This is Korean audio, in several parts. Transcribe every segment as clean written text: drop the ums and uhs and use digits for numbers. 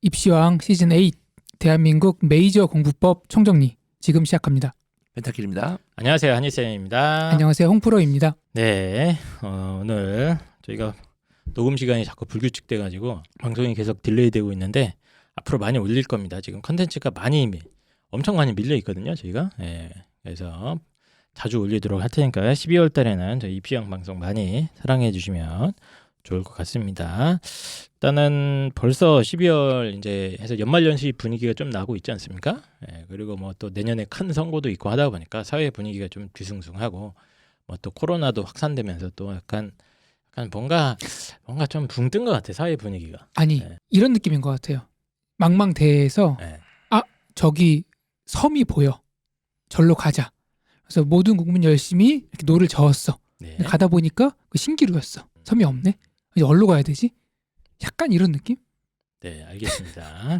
입시왕 시즌 8 대한민국 메이저 공부법 총정리 지금 시작합니다. 펜타킬입니다. 안녕하세요, 한희쌤입니다. 안녕하세요, 홍프로입니다. 네, 오늘 저희가 녹음 시간이 자꾸 불규칙돼가지고 방송이 계속 딜레이되고 있는데 앞으로 많이 올릴 겁니다. 지금 컨텐츠가 엄청 많이 밀려 있거든요, 저희가. 그래서 자주 올리도록 할 테니까 12월 달에는 저희 입시왕 방송 많이 사랑해 주시면 좋을 것 같습니다. 일단은 벌써 12월 이제 해서 연말연시 분위기가 좀 나고 있지 않습니까? 그리고 뭐 또 내년에 큰 선거도 있고 하다 보니까 사회 분위기가 좀 뒤숭숭하고 뭐 또 코로나도 확산되면서 또 약간 뭔가 좀 붕 뜬 것 같아, 사회 분위기가. 아니 이런 느낌인 것 같아요. 망망대해에서 저기 섬이 보여. 절로 가자. 그래서 모든 국민 열심히 이렇게 노를 저었어. 네. 가다 보니까 그 신기루였어. 섬이 없네. 이제 어디로 가야 되지? 약간 이런 느낌? 네, 알겠습니다.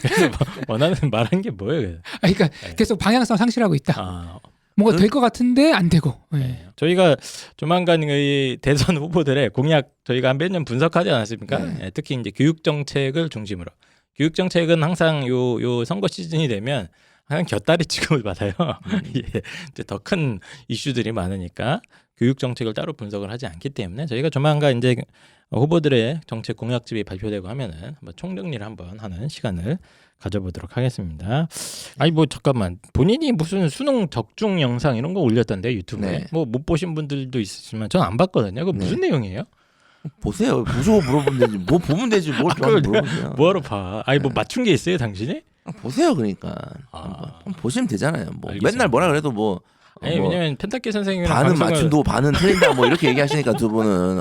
그래서 원하는 말한 게 뭐예요? 그러니까 계속 방향성 상실하고 있다. 뭔가 될 것 같은데 안 되고. 네. 저희가 조만간 이 대선 후보들의 공약 저희가 한 몇 년 분석하지 않았습니까? 특히 이제 교육 정책을 중심으로. 교육 정책은 항상 요 선거 시즌이 되면 항상 곁다리 취급을 받아요. 이제 더 큰 이슈들이 많으니까 교육 정책을 따로 분석을 하지 않기 때문에 저희가 조만간 이제 후보들의 정책 공약집이 발표되고 하면은 한번 총정리를 한번 하는 시간을 가져보도록 하겠습니다. 아니 뭐 잠깐만, 본인이 무슨 수능 적중 영상 이런 거 올렸던데 유튜브에. 뭐 못 보신 분들도 있으시지만 전 안 봤거든요. 그거 무슨 내용이에요? 보세요. 보시고 물어보면 되지. 뭐 보면 되지. 뭘 물어보세요. 뭐하러 봐? 아니 뭐 맞춘 게 있어요, 당신이? 보세요, 그러니까. 한번 보시면 되잖아요. 뭐 알겠습니다. 맨날 뭐라 그래도 뭐. 아니 왜냐면 펜타키 선생님이랑 반은 방송을 맞춘다고 반은 틀린다 뭐 이렇게 얘기하시니까 두 분은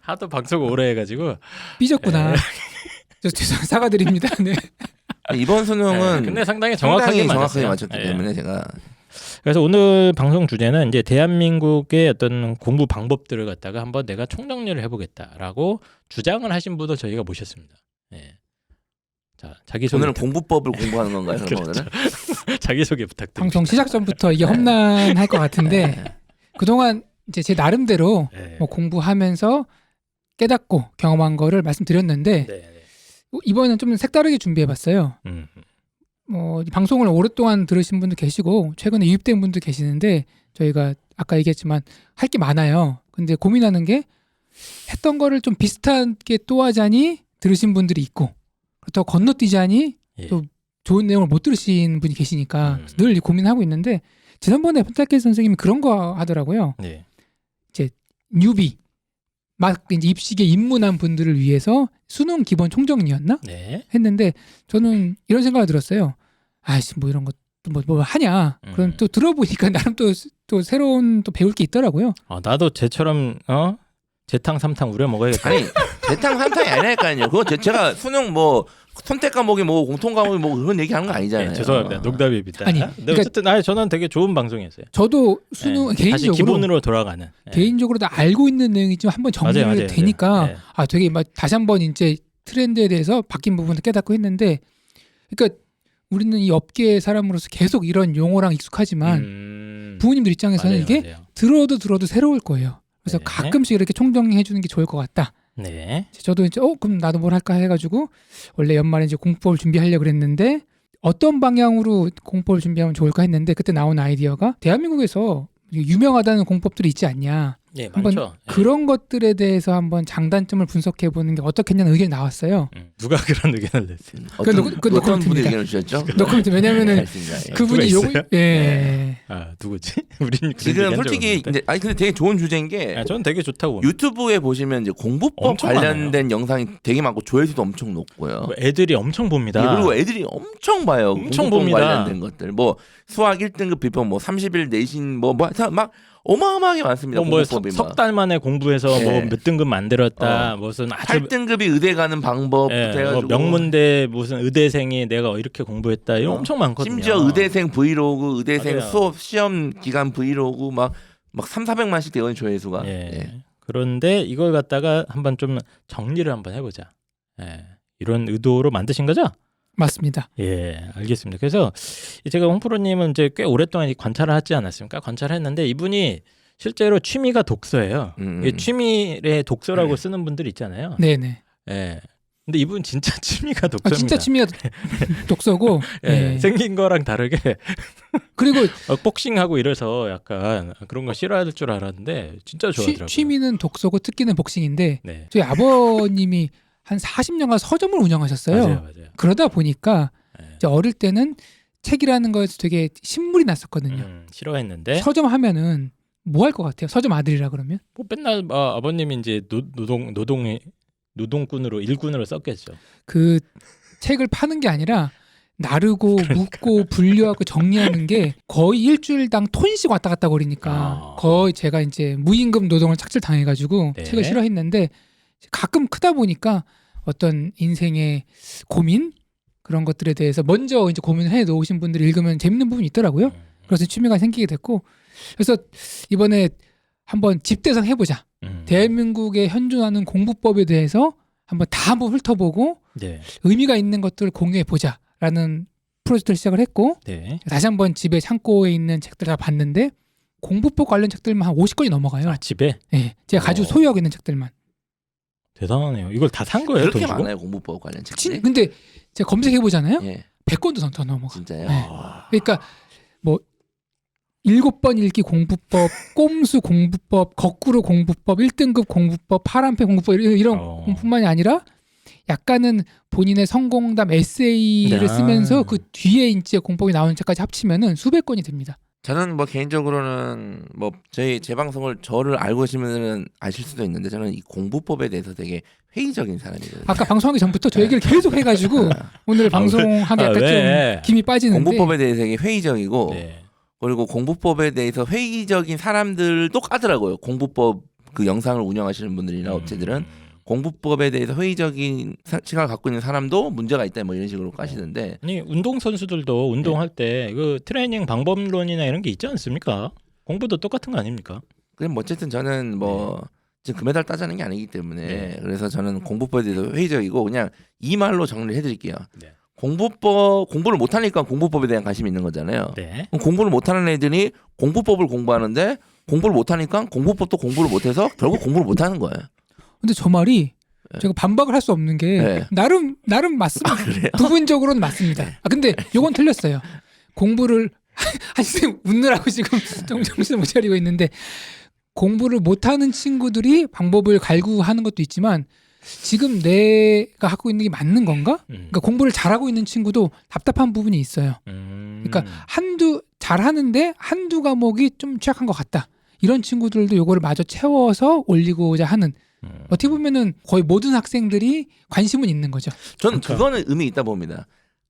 하도 방송을 오래 해가지고 삐졌구나. 저 사과드립니다. 네. 이번 수능은 근데 상당히 정확하게 맞췄기 때문에 제가. 그래서 오늘 방송 주제는 이제 대한민국의 어떤 공부 방법들을 갖다가 한번 내가 총정리를 해보겠다라고 주장을 하신 분을 저희가 모셨습니다. 자, 자기소개. 오늘은 공부법을 공부하는 건가요? 그럼 그렇죠. 오늘은? 자기소개 부탁드립니다. 방송 시작 전부터 이게 험난할 것 같은데 그동안 이제 제 나름대로 뭐 공부하면서 깨닫고 경험한 거를 말씀드렸는데 이번에는 좀 색다르게 준비해봤어요. 방송을 오랫동안 들으신 분도 계시고 최근에 유입된 분도 계시는데 저희가 아까 얘기했지만 할 게 많아요. 근데 고민하는 게 했던 거를 좀 비슷하게 또 하자니 들으신 분들이 있고 또 건너뛰자니 또 좋은 내용을 못 들으신 분이 계시니까 늘 고민하고 있는데 지난번에 펜타키 선생님이 그런 거 하더라고요. 이제 뉴비 막 이제 입시에 입문한 분들을 위해서 수능 기본 총정리였나? 했는데 저는 이런 생각을 들었어요. 아이씨 뭐 이런 거 뭐 하냐? 그럼 또 들어보니까 나름 또 새로운 또 배울 게 있더라고요. 나도 쟤처럼 재탕 삼탕 우려 먹어야겠다. 아니 재탕 삼탕이 아니라니까요. 그거 제가 수능 뭐 선택 과목이 뭐 공통 과목이 뭐 그런 얘기하는 거 아니잖아요. 죄송합니다. 농담입니다. 아니, 근데 어쨌든 저는 되게 좋은 방송이었어요. 저도 수능 개인적으로 다시 기본으로 돌아가는. 개인적으로 다 알고 있는 내용이지만 한번 정리를 맞아요. 되니까 되게 막 다시 한번 이제 트렌드에 대해서 바뀐 부분도 깨닫고 했는데, 그러니까 우리는 이 업계 사람으로서 계속 이런 용어랑 익숙하지만 부모님들 입장에서는 이게 들어도 새로울 거예요. 그래서 가끔씩 이렇게 총정리해 주는 게 좋을 것 같다. 저도 이제 그럼 나도 뭘 할까 해가지고 원래 연말에 이제 공부법을 준비하려고 그랬는데 어떤 방향으로 공부법을 준비하면 좋을까 했는데 그때 나온 아이디어가 대한민국에서 유명하다는 공법들이 있지 않냐. 한번 많죠. 그런 것들에 대해서 한번 장단점을 분석해 보는 게 어떻겠냐는 의견이 나왔어요. 누가 그런 의견을 냈어요? 어떤 분이 의견을 주셨죠? 노코멘트. 왜냐면은 그분이 누구지? 우린 지금 솔직히 근데 되게 좋은 주제인 게 저는 되게 좋다고. 유튜브에 보시면 이제 공부법 관련된 많아요. 영상이 되게 많고 조회수도 엄청 높고요. 애들이 엄청 봅니다. 그리고 애들이 엄청 봐요. 엄청 공부법 봅니다. 관련된 것들. 뭐 수학 1등급 비법, 뭐 30일 내신 뭐 막 어마어마하게 많습니다. 석 달 만에 공부해서 뭐 몇 등급 만들었다. 무슨 아주 8등급이 의대 가는 방법 해가지고 뭐 명문대 무슨 의대생이 내가 이렇게 공부했다. 이런 엄청 많거든요. 심지어 의대생 브이로그, 의대생 맞아요. 수업 시험 기간 브이로그 막 3,400만씩 되는 조회수가. 그런데 이걸 갖다가 한번 좀 정리를 한번 해보자. 이런 의도로 만드신 거죠? 맞습니다. 알겠습니다. 그래서 제가 홍프로님은 이제 꽤 오랫동안 관찰을 하지 않았습니까? 관찰했는데 이분이 실제로 취미가 독서예요. 취미의 독서라고 쓰는 분들 있잖아요. 네네. 근데 이분 진짜 취미가 아, 독서입니다. 진짜 취미가 독서고. 예, 예. 생긴 거랑 다르게 그리고 복싱하고 이래서 약간 그런 거 싫어할 줄 알았는데 진짜 좋아하더라고요. 취미는 독서고 특기는 복싱인데 네. 저희 아버님이 한 40년간 서점을 운영하셨어요. 맞아요. 그러다 보니까 네. 이제 어릴 때는 책이라는 거에서 되게 신물이 났었거든요. 싫어했는데 서점 하면은 뭐 할 것 같아요? 서점 아들이라 그러면? 뭐 맨날 아버님이 이제 노동꾼으로 일꾼으로 썼겠죠. 그 책을 파는 게 아니라 나르고 묶고 분류하고 정리하는 게 거의 일주일당 톤씩 왔다 갔다 거리니까 아. 거의 제가 이제 무임금 노동을 착취를 당해가지고 네. 책을 싫어했는데 가끔 크다 보니까 어떤 인생의 고민 그런 것들에 대해서 먼저 이제 고민을 해 놓으신 분들이 읽으면 재밌는 부분이 있더라고요. 그래서 취미가 생기게 됐고 그래서 이번에 한번 집대성 해보자. 대한민국에 현존하는 공부법에 대해서 한번 훑어보고 네. 의미가 있는 것들을 공유해 보자라는 프로젝트를 시작을 했고 네. 다시 한번 집에 창고에 있는 책들 다 봤는데 공부법 관련 책들만 한 50권이 넘어가요. 아 집에 네, 제가 가지고 소유하고 있는 책들만. 대단하네요. 이걸 다 산 거예요? 그렇게 돈 주고? 많아요 공부법 관련 책들이. 근데 제가 검색해 보잖아요. 예, 100권도 더 넘어가. 진짜요. 네. 그러니까 뭐 7번 읽기 공부법, 꼼수 공부법, 거꾸로 공부법, 1등급 공부법, 파란패 공부법 이런 공부뿐만이 아니라 약간은 본인의 성공담 에세이를 야. 쓰면서 그 뒤에 이제 공법이 나오는 책까지 합치면은 수백 권이 됩니다. 저는 뭐 개인적으로는 뭐 제 방송을 저를 알고 계시면은 아실 수도 있는데 저는 이 공부법에 대해서 되게 회의적인 사람이거든요. 아까 방송하기 전부터 저 얘기를 계속 해가지고 오늘 방송하기 약간 좀 김이 빠지는데 공부법에 대해서 되게 회의적이고 네. 그리고 공부법에 대해서 회의적인 사람들도 까더라고요. 공부법 그 영상을 운영하시는 분들이나 업체들은 공부법에 대해서 회의적인 시각을 갖고 있는 사람도 문제가 있다 뭐 이런 식으로 까시는데 아니 운동 선수들도 운동할 때 그 트레이닝 방법론이나 이런 게 있지 않습니까? 공부도 똑같은 거 아닙니까? 그럼 뭐 어쨌든 저는 뭐 지금 금메달 따자는 게 아니기 때문에 네. 그래서 저는 공부법에 대해서 회의적이고 그냥 이 말로 정리를 해드릴게요. 네. 공부를 못하니까 공부법에 대한 관심이 있는 거잖아요. 네. 그럼 공부를 못하는 애들이 공부법을 공부하는데 공부를 못하니까 공부법도 공부를 못해서 결국 공부를 못하는 거예요. 근데 저 말이 제가 반박을 할 수 없는 게 네. 나름 맞습니다. 부분적으로는 맞습니다. 근데 요건 틀렸어요. 공부를 한쌤 웃느라고 지금 정신을 못 차리고 있는데 공부를 못하는 친구들이 방법을 갈구하는 것도 있지만 지금 내가 갖고 있는 게 맞는 건가? 그러니까 공부를 잘하고 있는 친구도 답답한 부분이 있어요. 그러니까 잘하는데 한두 과목이 좀 취약한 것 같다. 이런 친구들도 요거를 마저 채워서 올리고자 하는 어떻게 보면은 거의 모든 학생들이 관심은 있는 거죠. 저는 그러니까. 그거는 의미 있다 봅니다.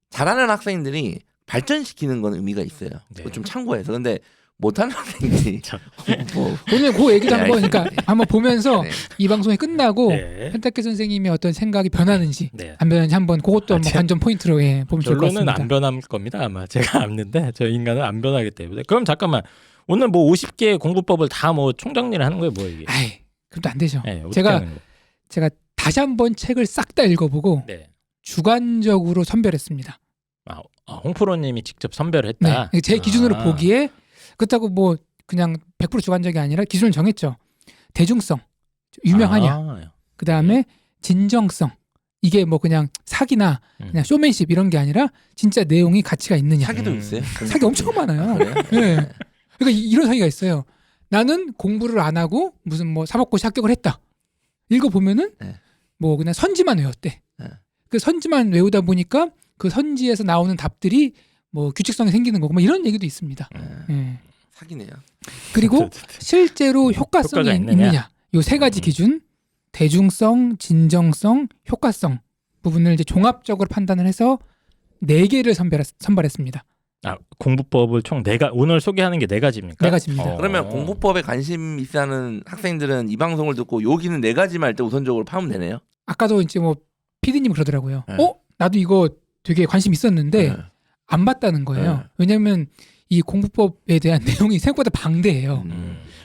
잘하는 학생들이 발전시키는 건 의미가 있어요. 네. 좀 참고해서. 근데 못하는 학생들이 뭐 오늘 그 얘기도 네, 한번 그러니까 한번 보면서 네. 이 방송이 끝나고 네. 펜타케 선생님의 어떤 생각이 변하는지 네. 안 변하는지 한번 그것도 한번 제- 관전 포인트로 보면 좋을 것 결론은 같습니다. 안 변할 겁니다. 아마 제가 압는데 저 인간은 안 변하기 때문에. 그럼 잠깐만 오늘 뭐 50개의 공부법을 다 뭐 총정리를 하는 거예요, 뭐 이게? 아이, 그것도 안 되죠. 네, 어떻게 제가 하는 거예요? 제가 다시 한번 책을 싹 다 읽어보고 네. 주관적으로 선별했습니다. 홍프로님이 직접 선별했다. 네, 제 기준으로 아. 보기에 그렇다고 뭐 그냥 100% 주관적이 아니라 기준을 정했죠. 대중성, 유명하냐, 아, 그 다음에 진정성. 이게 뭐 그냥 사기나 그냥 쇼맨십 이런 게 아니라 진짜 내용이 가치가 있느냐. 사기도 있어요. 사기 엄청 많아요. 그래요? 네. 그러니까 이런 사기가 있어요. 나는 공부를 안 하고 무슨 뭐 사법고시 합격을 했다. 읽어보면은 네. 뭐 그냥 선지만 외웠대. 네. 그 선지만 외우다 보니까 그 선지에서 나오는 답들이 뭐 규칙성이 생기는 거고 뭐 이런 얘기도 있습니다. 네. 사기네요. 그리고 실제로 효과성이 효과가 있느냐? 있느냐. 요 세 가지 기준 대중성, 진정성, 효과성 부분을 이제 종합적으로 판단을 해서 4개를 선발했습니다. 공부법을 총 4가 오늘 소개하는 게 4가지입니까? 4가지입니다. 그러면 공부법에 관심 있어하는 학생들은 이 방송을 듣고 여기는 4가지만 할 때 우선적으로 파면 되네요. 아까도 이제 뭐 PD님 그러더라고요. 네. 나도 이거 되게 관심 있었는데 네. 안 봤다는 거예요. 네. 왜냐하면 이 공부법에 대한 내용이 생각보다 방대해요.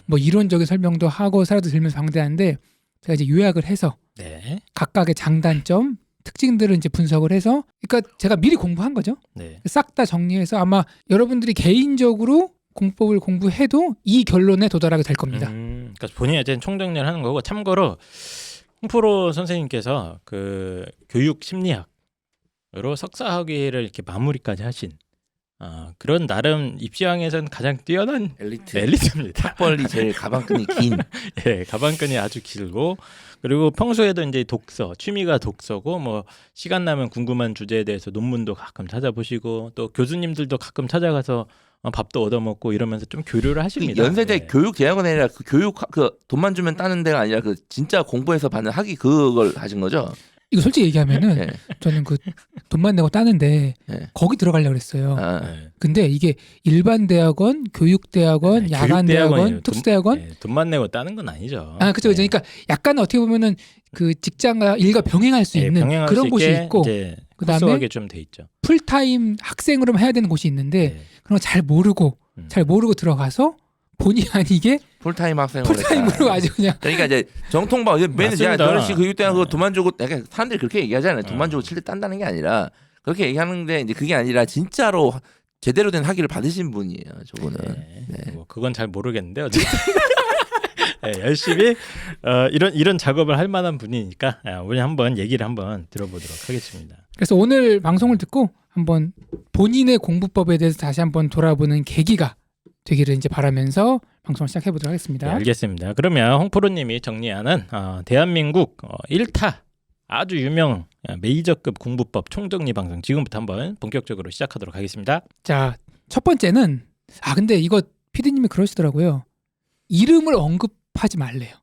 뭐 이론적인 설명도 하고 사라도 들면서 방대한데 제가 이제 요약을 해서 네. 각각의 장단점, 특징들을 이제 분석을 해서 그러니까 제가 미리 공부한 거죠. 네. 싹 다 정리해서 아마 여러분들이 개인적으로 공법을 공부해도 이 결론에 도달하게 될 겁니다. 그러니까 본인이 이제 총정리를 하는 거고 참고로 홍프로 선생님께서 그 교육 심리학으로 석사학위를 이렇게 마무리까지 하신 그런 나름 입시왕에서는 가장 뛰어난 엘리트입니다. 탁벌리 제일 가방끈이 긴. 예, 가방끈이 아주 길고 그리고 평소에도 이제 취미가 독서고 뭐 시간 나면 궁금한 주제에 대해서 논문도 가끔 찾아보시고 또 교수님들도 가끔 찾아가서 밥도 얻어먹고 이러면서 좀 교류를 하십니다. 연세대 예. 교육대학원이 아니라 그 돈만 주면 따는 데가 아니라 그 진짜 공부해서 받는 학위 그걸 하신 거죠? 이거 솔직히 얘기하면은 네. 저는 그 돈만 내고 따는데 네. 거기 들어가려고 그랬어요. 예. 근데 이게 일반 대학원, 교육대학원, 네, 야간 교육대학원이에요. 대학원, 특수대학원. 예, 돈만 내고 따는 건 아니죠. 그렇죠. 예. 그러니까 약간 어떻게 보면은 그 직장과 일과 병행할 수 예, 있는 병행할 그런 수 곳이 있게 있고, 이제 그다음에 후소하게 좀 돼 있죠. 풀타임 학생으로만 해야 되는 곳이 있는데 예. 그런 거 잘 모르고 들어가서 본의 아니게 풀타임 학생으로 풀타임으로 했다. 아주 그냥 그러니까 이제 정통방 맨날 야 맞습니다. 너는 교육대학 그거 네. 돈만 주고 약간 사람들이 그렇게 얘기하잖아요. 돈만 주고 칠대 딴다는 게 아니라 그렇게 얘기하는데 이제 그게 아니라 진짜로 제대로 된 학위를 받으신 분이에요. 저분은. 네. 뭐 그건 잘 모르겠는데 어쨌든 네, 열심히 이런 작업을 할 만한 분이니까 우리 한번 얘기를 한번 들어보도록 하겠습니다. 그래서 오늘 방송을 듣고 한번 본인의 공부법에 대해서 다시 한번 돌아보는 계기가 되기를 이제 바라면서 방송을 시작해 보도록 하겠습니다. 네, 알겠습니다. 그러면 홍프로님이 정리하는 대한민국 1타 아주 유명 메이저급 공부법 총정리 방송 지금부터 한번 본격적으로 시작하도록 하겠습니다. 자, 첫 번째는 근데 이거 피디님이 그러시더라고요. 이름을 언급하지 말래요.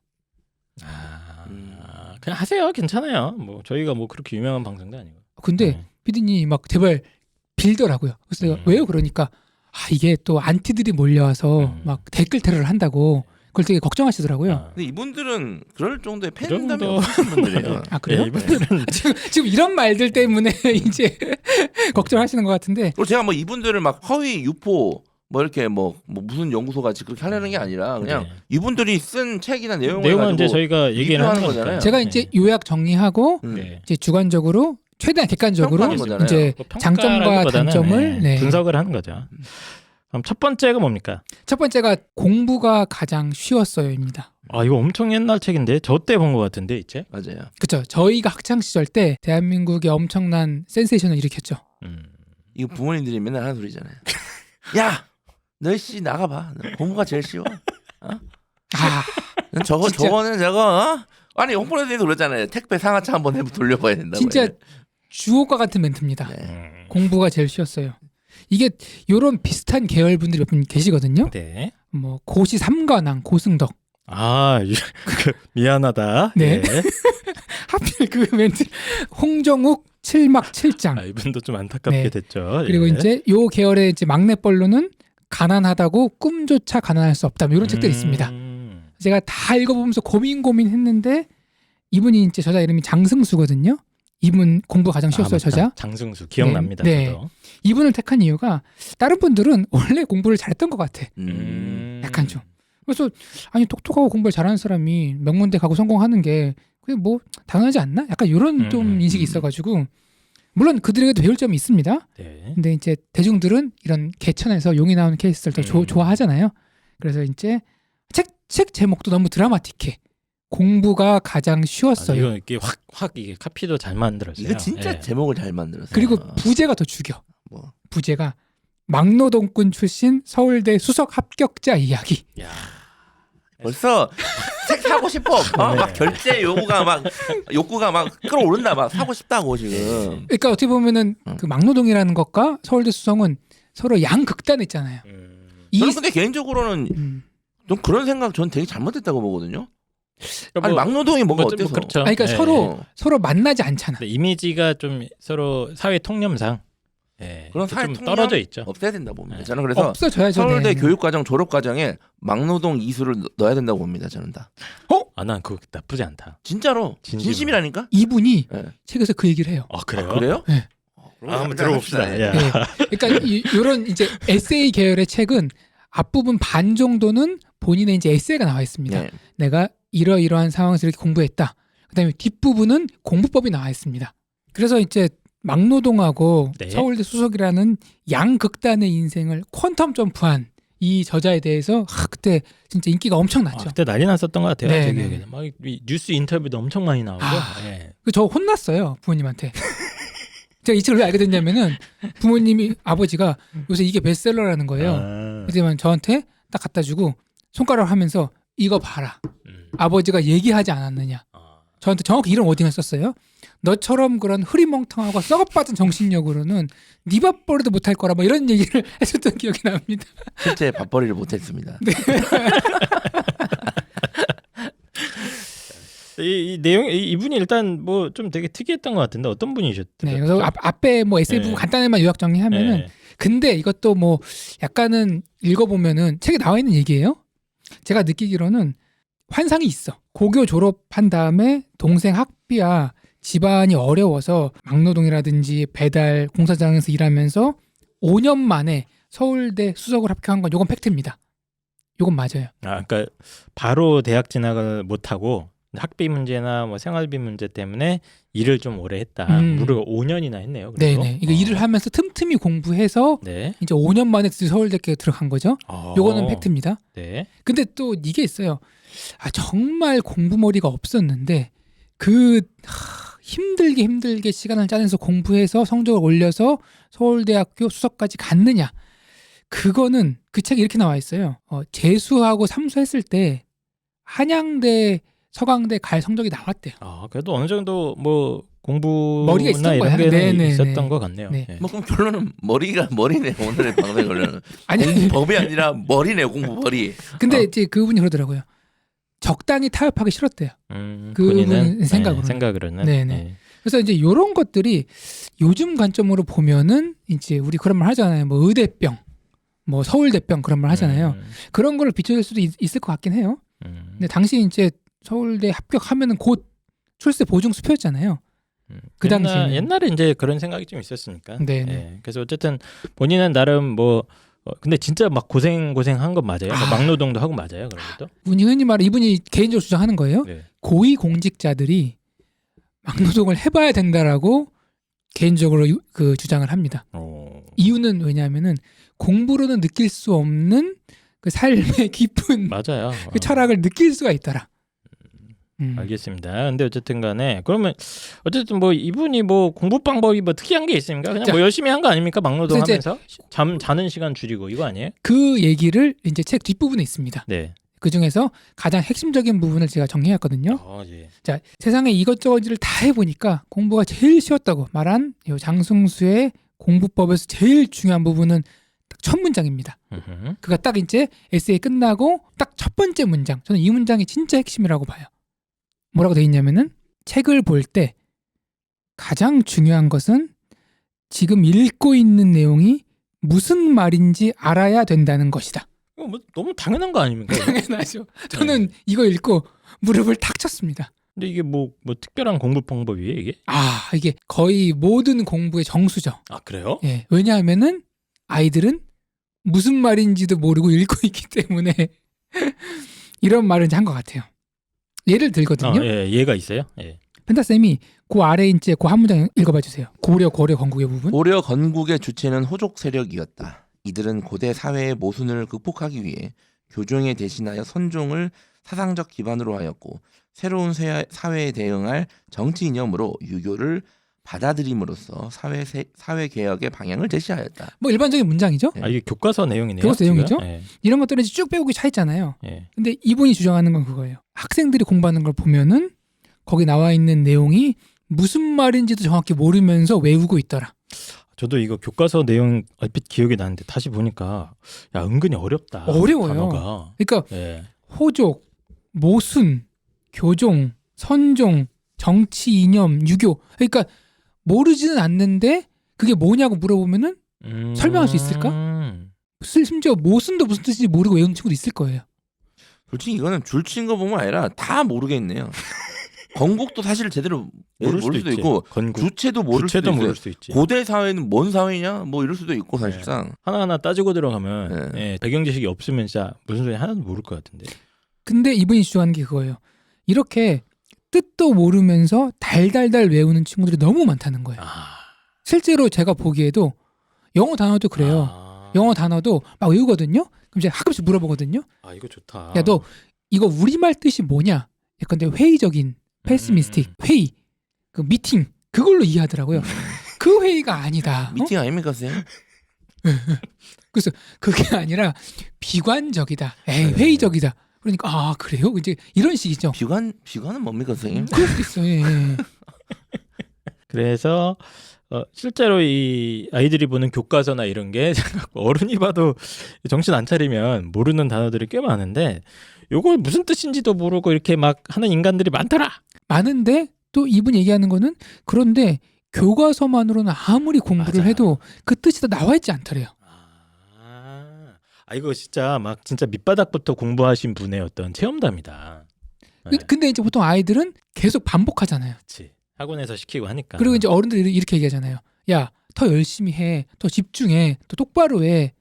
그냥 하세요. 괜찮아요. 뭐 저희가 뭐 그렇게 유명한 방송도 아니고. 근데 피디님이 막 제발 빌더라고요. 그래서 내가 왜요? 그러니까 이게 또 안티들이 몰려와서 막 댓글 테러를 한다고 그걸 되게 걱정하시더라고요. 근데 이분들은 그럴 정도의 그 팬덤이 정도. 없으신 분들이에요. 그래요? 예, 이분들은 지금 이런 말들 때문에 이제 걱정하시는 것 같은데. 그리고 제가 뭐 이분들을 막 허위 유포 뭐 이렇게 뭐 무슨 연구소 같이 그렇게 하려는 게 아니라 그냥 이분들이 쓴 책이나 내용을 내용은 이제 가지고 저희가 얘기를 하는 거잖아요. 거잖아요. 제가 이제 요약 정리하고 네. 이제 주관적으로 최대한 객관적으로 평가하는 거잖아요. 이제 뭐 장점과 평가라기보다는, 단점을 분석을 하는 거죠. 그럼 첫 번째가 뭡니까? 첫 번째가 공부가 가장 쉬웠어요입니다. 이거 엄청 옛날 책인데 저 때 본 것 같은데 이제. 맞아요. 그렇죠. 저희가 학창 시절 때 대한민국에 엄청난 센세이션을 일으켰죠. 이거 부모님들이 맨날 하는 소리잖아요. 야, 너 씨 나가봐. 너 공부가 제일 쉬워. 저거는 저거. 아니 홍보에 대해서 그랬잖아요. 택배 상하차 한번 돌려봐야 된다고. 진짜 주옥과 같은 멘트입니다. 네. 공부가 제일 쉬웠어요. 이게 요런 비슷한 계열 분들이 몇 분 계시거든요. 네. 뭐 고시 삼관왕 고승덕. 미안하다. 네. 예. 하필 그 멘트. 홍정욱 칠막 칠장. 이분도 좀 안타깝게 네. 됐죠. 그리고 예. 이제 요 계열의 이제 막내벌로는 가난하다고 꿈조차 가난할 수 없다. 뭐 이런 책들이 있습니다. 제가 다 읽어보면서 고민했는데 이분이 이제 저자 이름이 장승수거든요. 이분 공부 가장 쉬웠어요. 맞다. 저자. 장승수 기억납니다. 네. 저도. 이분을 택한 이유가 다른 분들은 원래 공부를 잘했던 것 같아. 약간 좀. 그래서 똑똑하고 공부를 잘하는 사람이 명문대 가고 성공하는 게 그게 뭐 당연하지 않나? 약간 이런 좀 인식이 있어가지고 물론 그들에게도 배울 점이 있습니다. 네. 근데 이제 대중들은 이런 개천에서 용이 나오는 케이스를 더 좋아하잖아요. 그래서 이제 책 제목도 너무 드라마틱해. 공부가 가장 쉬웠어요. 이거 이게 확 이게 카피도 잘 만들었어요. 이거 진짜 예. 제목을 잘 만들었어요. 그리고 부제가 더 죽여. 뭐. 부제가 막노동꾼 출신 서울대 수석 합격자 이야기. 야. 벌써 책 사고 싶어. 막 결제 욕구가 막 끌어오른다. 막 사고 싶다고 지금. 그러니까 어떻게 보면은 그 막노동이라는 것과 서울대 수성은 서로 양극단에 있잖아요. 저는 근데 개인적으로는 좀 그런 생각 전 되게 잘못했다고 보거든요. 아니 막노동이 뭔가 어때서? 그렇죠. 그러니까 예. 서로 만나지 않잖아. 이미지가 좀 서로 사회 통념상 그런 사회 좀 통념 떨어져 있죠. 없애야 된다고 봅니다. 저는 그래서 없어져야죠. 서울대 네. 교육과정 졸업과정에 막노동 이수를 넣어야 된다고 봅니다. 저는 다. 난 그거 나쁘지 않다. 진짜로 진심으로. 진심이라니까. 이분이 네. 책에서 그 얘기를 해요. 그래요? 그래요? 네. 한번 들어봅시다. 야. 네. 그러니까 이런 이제 에세이 계열의 책은 앞부분 반 정도는 본인의 이제 에세이가 나와 있습니다. 네. 내가 이러이러한 상황에서 이렇게 공부했다. 그다음에 뒷부분은 공부법이 나와 있습니다. 그래서 이제 막노동하고 네. 서울대 수석이라는 양극단의 인생을 퀀텀 점프한 이 저자에 대해서 그때 진짜 인기가 엄청났죠. 그때 난리 났었던 것 같아요. 네, 제 네. 기억에는 막 뉴스 인터뷰도 엄청 많이 나오고. 예. 저 혼났어요 부모님한테. 제가 이 책을 왜 알게 됐냐면은 부모님이 아버지가 요새 이게 베스트셀러라는 거예요. 그때만 저한테 딱 갖다 주고 손가락을 하면서 이거 봐라. 아버지가 얘기하지 않았느냐. 저한테 정확히 이런 워딩을 썼어요. 너처럼 그런 흐리멍텅하고 썩어빠진 정신력으로는 네 밥벌이도 못할 거라 뭐 이런 얘기를 했었던 기억이 납니다. 실제 밥벌이를 못했습니다. 이 내용 이분이 일단 뭐 좀 되게 특이했던 것 같은데 어떤 분이셨죠? 네, 그래서 앞에 뭐 에세이 부분 간단히만 요약 정리하면은 네. 근데 이것도 뭐 약간은 읽어보면은 책에 나와 있는 얘기예요. 제가 느끼기로는 환상이 있어. 고교 졸업한 다음에 동생 학비야 집안이 어려워서 막노동이라든지 배달 공사장에서 일하면서 5년 만에 서울대 수석을 합격한 건 요건 팩트입니다. 요건 맞아요. 그러니까 바로 대학 진학을 못하고 학비 문제나 뭐 생활비 문제 때문에 일을 좀 오래 했다. 무려 5년이나 했네요. 그래도. 네네. 이거 일을 하면서 틈틈이 공부해서 네. 이제 5년 만에 서울대학교에 들어간 거죠. 요거는 팩트입니다. 네. 근데 또 이게 있어요. 정말 공부머리가 없었는데 힘들게 시간을 짜내서 공부해서 성적을 올려서 서울대학교 수석까지 갔느냐. 그거는 그 책에 이렇게 나와 있어요. 재수하고 삼수했을 때 한양대 서강대 갈 성적이 나왔대요. 그래도 어느 정도 뭐 공부나 머리가 있었던 이런 거야. 게 네네, 있었던 것 같네요. 네. 네. 뭐 그럼 결론은 머리가 머리네. 오늘의 방송의 결론은 아니 공부법이 아니라 머리네. 공부머리. 근데 이제 그분이 그러더라고요. 적당히 타협하기 싫었대요. 그분 생각으로는. 네네. 네. 그래서 이제 이런 것들이 요즘 관점으로 보면은 이제 우리 그런 말 하잖아요. 뭐 의대병, 뭐 서울대병 그런 말 하잖아요. 그런 걸 비춰줄 수도 있을 것 같긴 해요. 근데 당시 이제 서울대 합격하면은 곧 출세 보증 수표였잖아요. 그 당시에 옛날에 이제 그런 생각이 좀 있었으니까. 네네. 네. 그래서 어쨌든 본인은 나름 뭐 근데 진짜 막 고생한 건 맞아요. 뭐 막노동도 하고 맞아요. 그런 것도. 흔히 말해 이분이 개인적으로 주장하는 거예요. 네. 고위 공직자들이 막노동을 해봐야 된다라고 개인적으로 그 주장을 합니다. 이유는 왜냐하면은 공부로는 느낄 수 없는 그 삶의 깊은 맞아요. 그 철학을 느낄 수가 있더라. 알겠습니다. 근데 어쨌든 간에 그러면 어쨌든 뭐 이분이 뭐 공부 방법이 뭐 특이한 게 있습니까? 그냥 뭐 열심히 한 거 아닙니까? 막노동 하면서 자는 시간 줄이고 이거 아니에요? 그 얘기를 이제 책 뒷부분에 있습니다. 네. 그 중에서 가장 핵심적인 부분을 제가 정리해왔거든요. 예. 자, 세상에 이것저것 일을 다 해보니까 공부가 제일 쉬웠다고 말한 이 장승수의 공부법에서 제일 중요한 부분은 딱 첫 문장입니다. 그가 딱 이제 에세이 끝나고 딱 첫 번째 문장. 저는 이 문장이 진짜 핵심이라고 봐요. 뭐라고 돼 있냐면은 책을 볼 때 가장 중요한 것은 지금 읽고 있는 내용이 무슨 말인지 알아야 된다는 것이다. 뭐 너무 당연한 거 아닙니까? 당연하죠. 저는 이거 읽고 무릎을 탁 쳤습니다. 근데 이게 뭐 특별한 공부 방법이에요, 이게? 이게 거의 모든 공부의 정수죠. 그래요? 예. 왜냐하면은 아이들은 무슨 말인지도 모르고 읽고 있기 때문에 이런 말을 이제 한 것 같아요. 예를 들거든요. 예, 예가 있어요. 예. 펜타쌤이 그 아래 이제 그 한 문장 읽어봐 주세요. 고려 건국의 부분. 고려 건국의 주체는 호족 세력이었다. 이들은 고대 사회의 모순을 극복하기 위해 교종에 대신하여 선종을 사상적 기반으로 하였고 새로운 사회에 대응할 정치 이념으로 유교를 받아들임으로써 사회 개혁의 방향을 제시하였다. 뭐 일반적인 문장이죠. 이게 교과서 내용이네요. 교과서 내용이죠. 예. 이런 것들은 쭉 배우기 차 있잖아요. 예. 근데 이분이 주장하는 건 그거예요. 학생들이 공부하는 걸 보면은 거기 나와 있는 내용이 무슨 말인지도 정확히 모르면서 외우고 있더라. 저도 이거 교과서 내용 얼핏 기억이 나는데 다시 보니까 은근히 어렵다. 어려워요. 단어가. 그러니까 예. 호족, 모순, 교종, 선종, 정치 이념, 유교. 그러니까 모르지는 않는데 그게 뭐냐고 물어보면은 설명할 수 있을까? 심지어 모순도 무슨 뜻인지 모르고 외우는 친구도 있을 거예요. 솔직히 이거는 줄친 거 보면 아니라 다 모르겠네요. 건국도 사실 제대로 모를 수도 있고 건국. 주체도 모를 수도 있어요. 모를 수 있지. 고대 사회는 뭔 사회냐 뭐 이럴 수도 있고 사실상 하나하나 따지고 들어가면 배경 지식이 없으면 진짜 무슨 소리 하나도 모를 것 같은데. 근데 이분이 주장하는 게 그거예요. 이렇게 뜻도 모르면서 달달달 외우는 친구들이 너무 많다는 거예요. 실제로 제가 보기에도 영어 단어도 그래요. 영어 단어도 막 외우거든요. 그럼 이제 가끔씩 물어보거든요. 아 이거 좋다. 야, 너 이거 우리말 뜻이 뭐냐? 약간 근데 회의적인 패시미스틱 회의, 그 미팅 그걸로 이해하더라고요. 그 회의가 아니다. 미팅 아닙니까 선생님? 그래서 그게 아니라 비관적이다. 에이, 회의적이다. 그러니까 아 그래요? 이제 이런 식이죠. 비관은 뭡니까 선생님? 그럴 수도 있어요. 예. 그래서 실제로 이 아이들이 보는 교과서나 이런 게 어른이 봐도 정신 안 차리면 모르는 단어들이 꽤 많은데 요걸 무슨 뜻인지도 모르고 이렇게 막 하는 인간들이 많더라. 많은데 또 이분 얘기하는 거는 그런데 교과서만으로는 아무리 공부를 맞아. 해도 그 뜻이 다 나와 있지 않더래요. 이거 진짜 막 진짜 밑바닥부터 공부하신 분의 어떤 체험담이다. 네. 근데 이제 보통 아이들은 계속 반복하잖아요. 그렇지. 학원에서 시키고 하니까. 그리고 이제 어른들이 이렇게 얘기하잖아요. 야, 더 열심히 해, 더 집중해, 더 똑바로 해,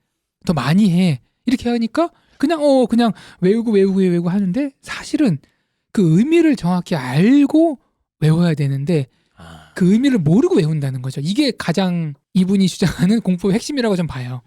더 많이 해. 이렇게 하니까 그냥 외우고 하는데 사실은 그 의미를 정확히 알고 외워야 되는데 그 의미를 모르고 외운다는 거죠. 이게 가장 이분이 주장하는 공부의 핵심이라고 좀 봐요.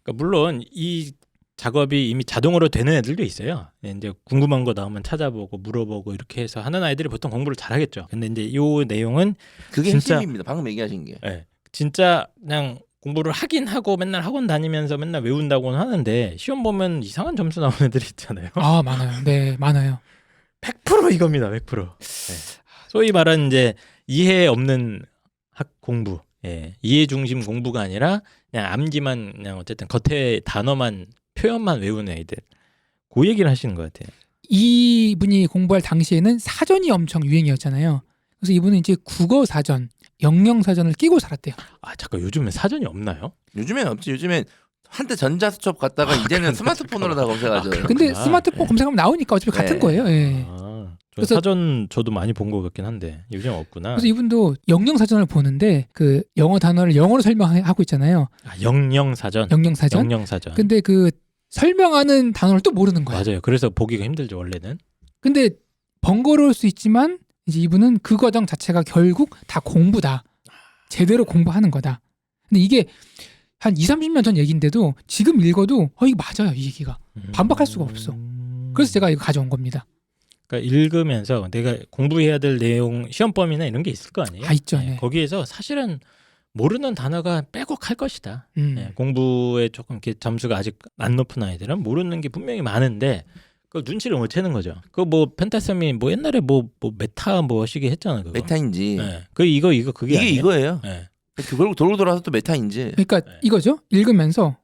그러니까 물론 이 작업이 이미 자동으로 되는 애들도 있어요. 이제 궁금한 거 나오면 찾아보고 물어보고 이렇게 해서 하는 아이들이 보통 공부를 잘하겠죠. 근데 이제 이 내용은 그게 진짜- 핵심입니다. 방금 얘기하신 게. 예, 진짜 그냥 공부를 하긴 하고 맨날 학원 다니면서 맨날 외운다고는 하는데 시험 보면 이상한 점수 나오는 애들이 있잖아요. 아, 많아요. 네, 많아요. 100% 이겁니다. 100%. 예. 소위 말하는 이제 이해 없는 학 공부, 이해 중심 공부가 아니라 그냥 암기만 그냥 어쨌든 겉에 단어만 표현만 외우는 애들. 그 얘기를 하시는 것 같아요. 이분이 공부할 당시에는 사전이 엄청 유행이었잖아요. 그래서 이분은 이제 국어 사전, 영영 사전을 끼고 살았대요. 아 잠깐 요즘에 사전이 없나요? 요즘엔 없지. 요즘엔 한때 전자수첩 갔다가 이제는 스마트폰으로 다 검색하죠. 근데 그렇구나. 스마트폰 검색하면 나오니까 어차피 같은 네. 거예요. 예. 그래서 그래서- 사전 저도 많이 본 것 같긴 한데 요즘 없구나. 그래서 이분도 영영 사전을 보는데 그 영어 단어를 영어로 설명하고 있잖아요. 영영 사전. 영영 사전. 영영 사전. 근데 그 설명하는 단어를 또 모르는 거야. 맞아요. 그래서 보기가 힘들죠 원래는. 근데 번거로울 수 있지만 이제 이분은 그 과정 자체가 결국 다 공부다. 제대로 공부하는 거다. 근데 이게 한 2, 30년 전 얘기인데도 지금 읽어도 이거 맞아요. 이 얘기가. 반박할 수가 없어. 그래서 제가 이거 가져온 겁니다. 그러니까 읽으면서 내가 공부해야 될 내용 시험 범위나 이런 게 있을 거 아니에요? 다 있죠. 네. 거기에서 사실은 모르는 단어가 빼곡할 것이다. 공부에 조금 이렇게 점수가 아직 안 높은 아이들은 모르는 게 분명히 많은데 그 눈치를 못 채는 거죠. 그 뭐 펜타섬이 뭐 옛날에 뭐 메타 뭐 시기 했잖아 그거. 메타인지. 그 이거 그게 이게 아니에요? 이거예요. 네. 그걸 돌고 돌아서 또 메타인지. 그러니까 네. 이거죠. 읽으면서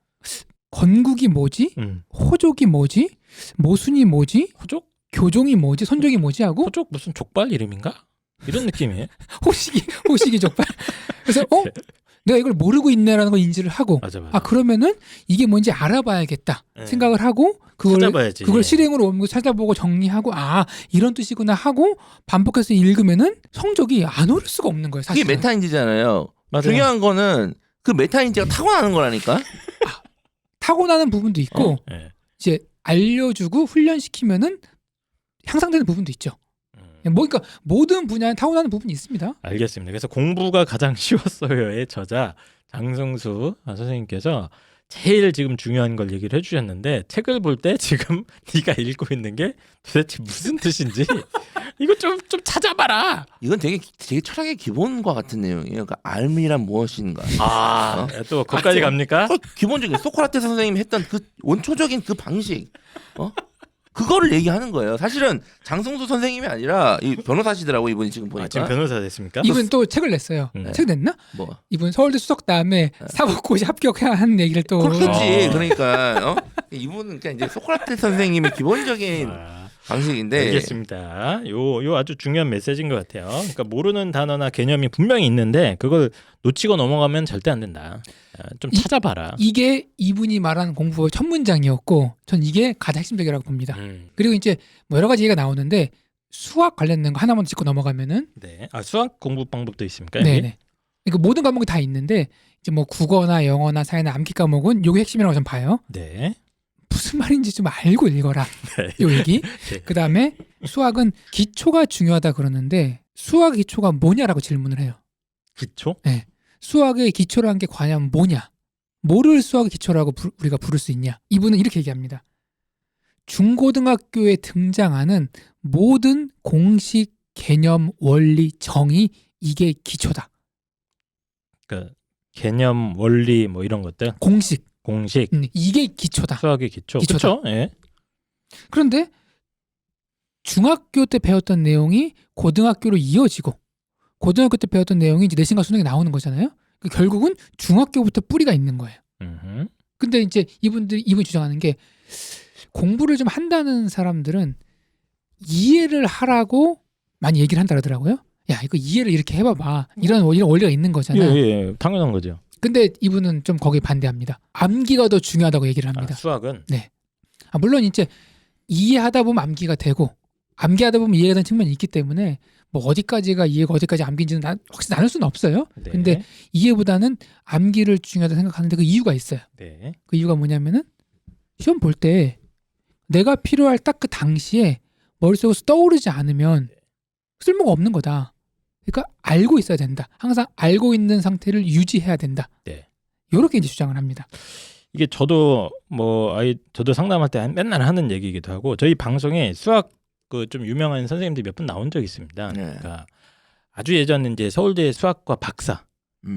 건국이 뭐지? 호족이 뭐지? 모순이 뭐지? 호족? 교종이 뭐지? 선종이 뭐지? 하고 호족 무슨 족발 이름인가? 이런 느낌이에요. 호식이 족발. 그래서 내가 이걸 모르고 있네라는 걸 인지를 하고 맞아. 그러면은 이게 뭔지 알아봐야겠다 네. 생각을 하고 찾아봐야지. 그걸 실행으로 옮기고 찾아보고 정리하고 이런 뜻이구나 하고 반복해서 읽으면은 성적이 안 오를 수가 없는 거예요. 사실 그게 메타인지잖아요. 맞아요. 중요한 거는 그 메타인지가 타고나는 거라니까. 타고나는 부분도 있고 네. 이제 알려주고 훈련시키면은 향상되는 부분도 있죠. 뭐 그러니까 모든 분야에 타고나는 부분이 있습니다. 알겠습니다. 그래서 공부가 가장 쉬웠어요의 저자 장성수 선생님께서 제일 지금 중요한 걸 얘기를 해주셨는데 책을 볼 때 지금 네가 읽고 있는 게 도대체 무슨 뜻인지 이거 좀 찾아봐라. 이건 되게 철학의 기본과 같은 내용이에요. 그러니까 알미란 무엇인가. 또 거기까지 갑니까? 기본적인 소크라테스 선생님이 했던 그 원초적인 그 방식. 그거를 얘기하는 거예요. 사실은 장성수 선생님이 아니라 이 변호사시더라고 이분이 지금 보니까. 지금 변호사 됐습니까? 이분 또 책을 냈어요. 책 냈나? 뭐. 이분 서울대 수석 다음에 사법고시 합격해야 하는 얘기를 또 그렇겠지. 그러니까 이분은 그냥 이제 소크라테스 선생님의 기본적인 방식인데. 알겠습니다. 요 아주 중요한 메시지인 것 같아요. 그러니까 모르는 단어나 개념이 분명히 있는데 그걸 놓치고 넘어가면 절대 안 된다. 좀 찾아봐라. 이게 이분이 말하는 공부의 첫 문장이었고 전 이게 가장 핵심적이라고 봅니다. 그리고 이제 뭐 여러 가지 얘기가 나오는데 수학 관련된 거 하나만 짚고 넘어가면은 네. 수학 공부 방법도 있습니까? 여기? 네네. 그러니까 모든 과목이 다 있는데 이제 뭐 국어나 영어나 사회나 암기 과목은 요게 핵심이라고 전 봐요. 네. 무슨 말인지 좀 알고 읽어라. 네. 요 얘기. 네. 그다음에 수학은 기초가 중요하다 그러는데 수학 기초가 뭐냐라고 질문을 해요. 기초? 수학의 기초라는 게 과연 뭐냐? 뭐를 수학의 기초라고 우리가 부를 수 있냐? 이분은 이렇게 얘기합니다. 중고등학교에 등장하는 모든 공식, 개념, 원리, 정의 이게 기초다. 그러니까 개념, 원리 뭐 이런 것들. 공식. 이게 기초다. 수학의 기초. 기초다. 그렇죠? 예. 그런데 중학교 때 배웠던 내용이 고등학교로 이어지고 고등학교 때 배웠던 내용이 이제 내신과 수능에 나오는 거잖아요. 결국은 중학교부터 뿌리가 있는 거예요. 근데 이제 이분이 주장하는 게 공부를 좀 한다는 사람들은 이해를 하라고 많이 얘기를 한다 그러더라고요. 야, 이거 이해를 이렇게 해봐봐. 이런 원리가 있는 거잖아요. 예, 당연한 거죠. 근데 이분은 좀 거기에 반대합니다. 암기가 더 중요하다고 얘기를 합니다. 수학은? 네. 물론 이제 이해하다 보면 암기가 되고 암기하다 보면 이해가 되는 측면이 있기 때문에 뭐 어디까지가 이해가 어디까지 암기인지는 확실히 나눌 수는 없어요. 네. 근데 이해보다는 암기를 중요하다 생각하는데 그 이유가 있어요. 네. 그 이유가 뭐냐면은 시험 볼 때 내가 필요할 딱 그 당시에 머릿속에서 떠오르지 않으면 쓸모가 없는 거다. 그러니까 알고 있어야 된다. 항상 알고 있는 상태를 유지해야 된다. 네. 이렇게 이제 주장을 합니다. 이게 저도 저도 상담할 때 맨날 하는 얘기이기도 하고 저희 방송에 수학 그 좀 유명한 선생님들이 몇 분 나온 적이 있습니다. 네. 그러니까 아주 예전 이제 서울대 수학과 박사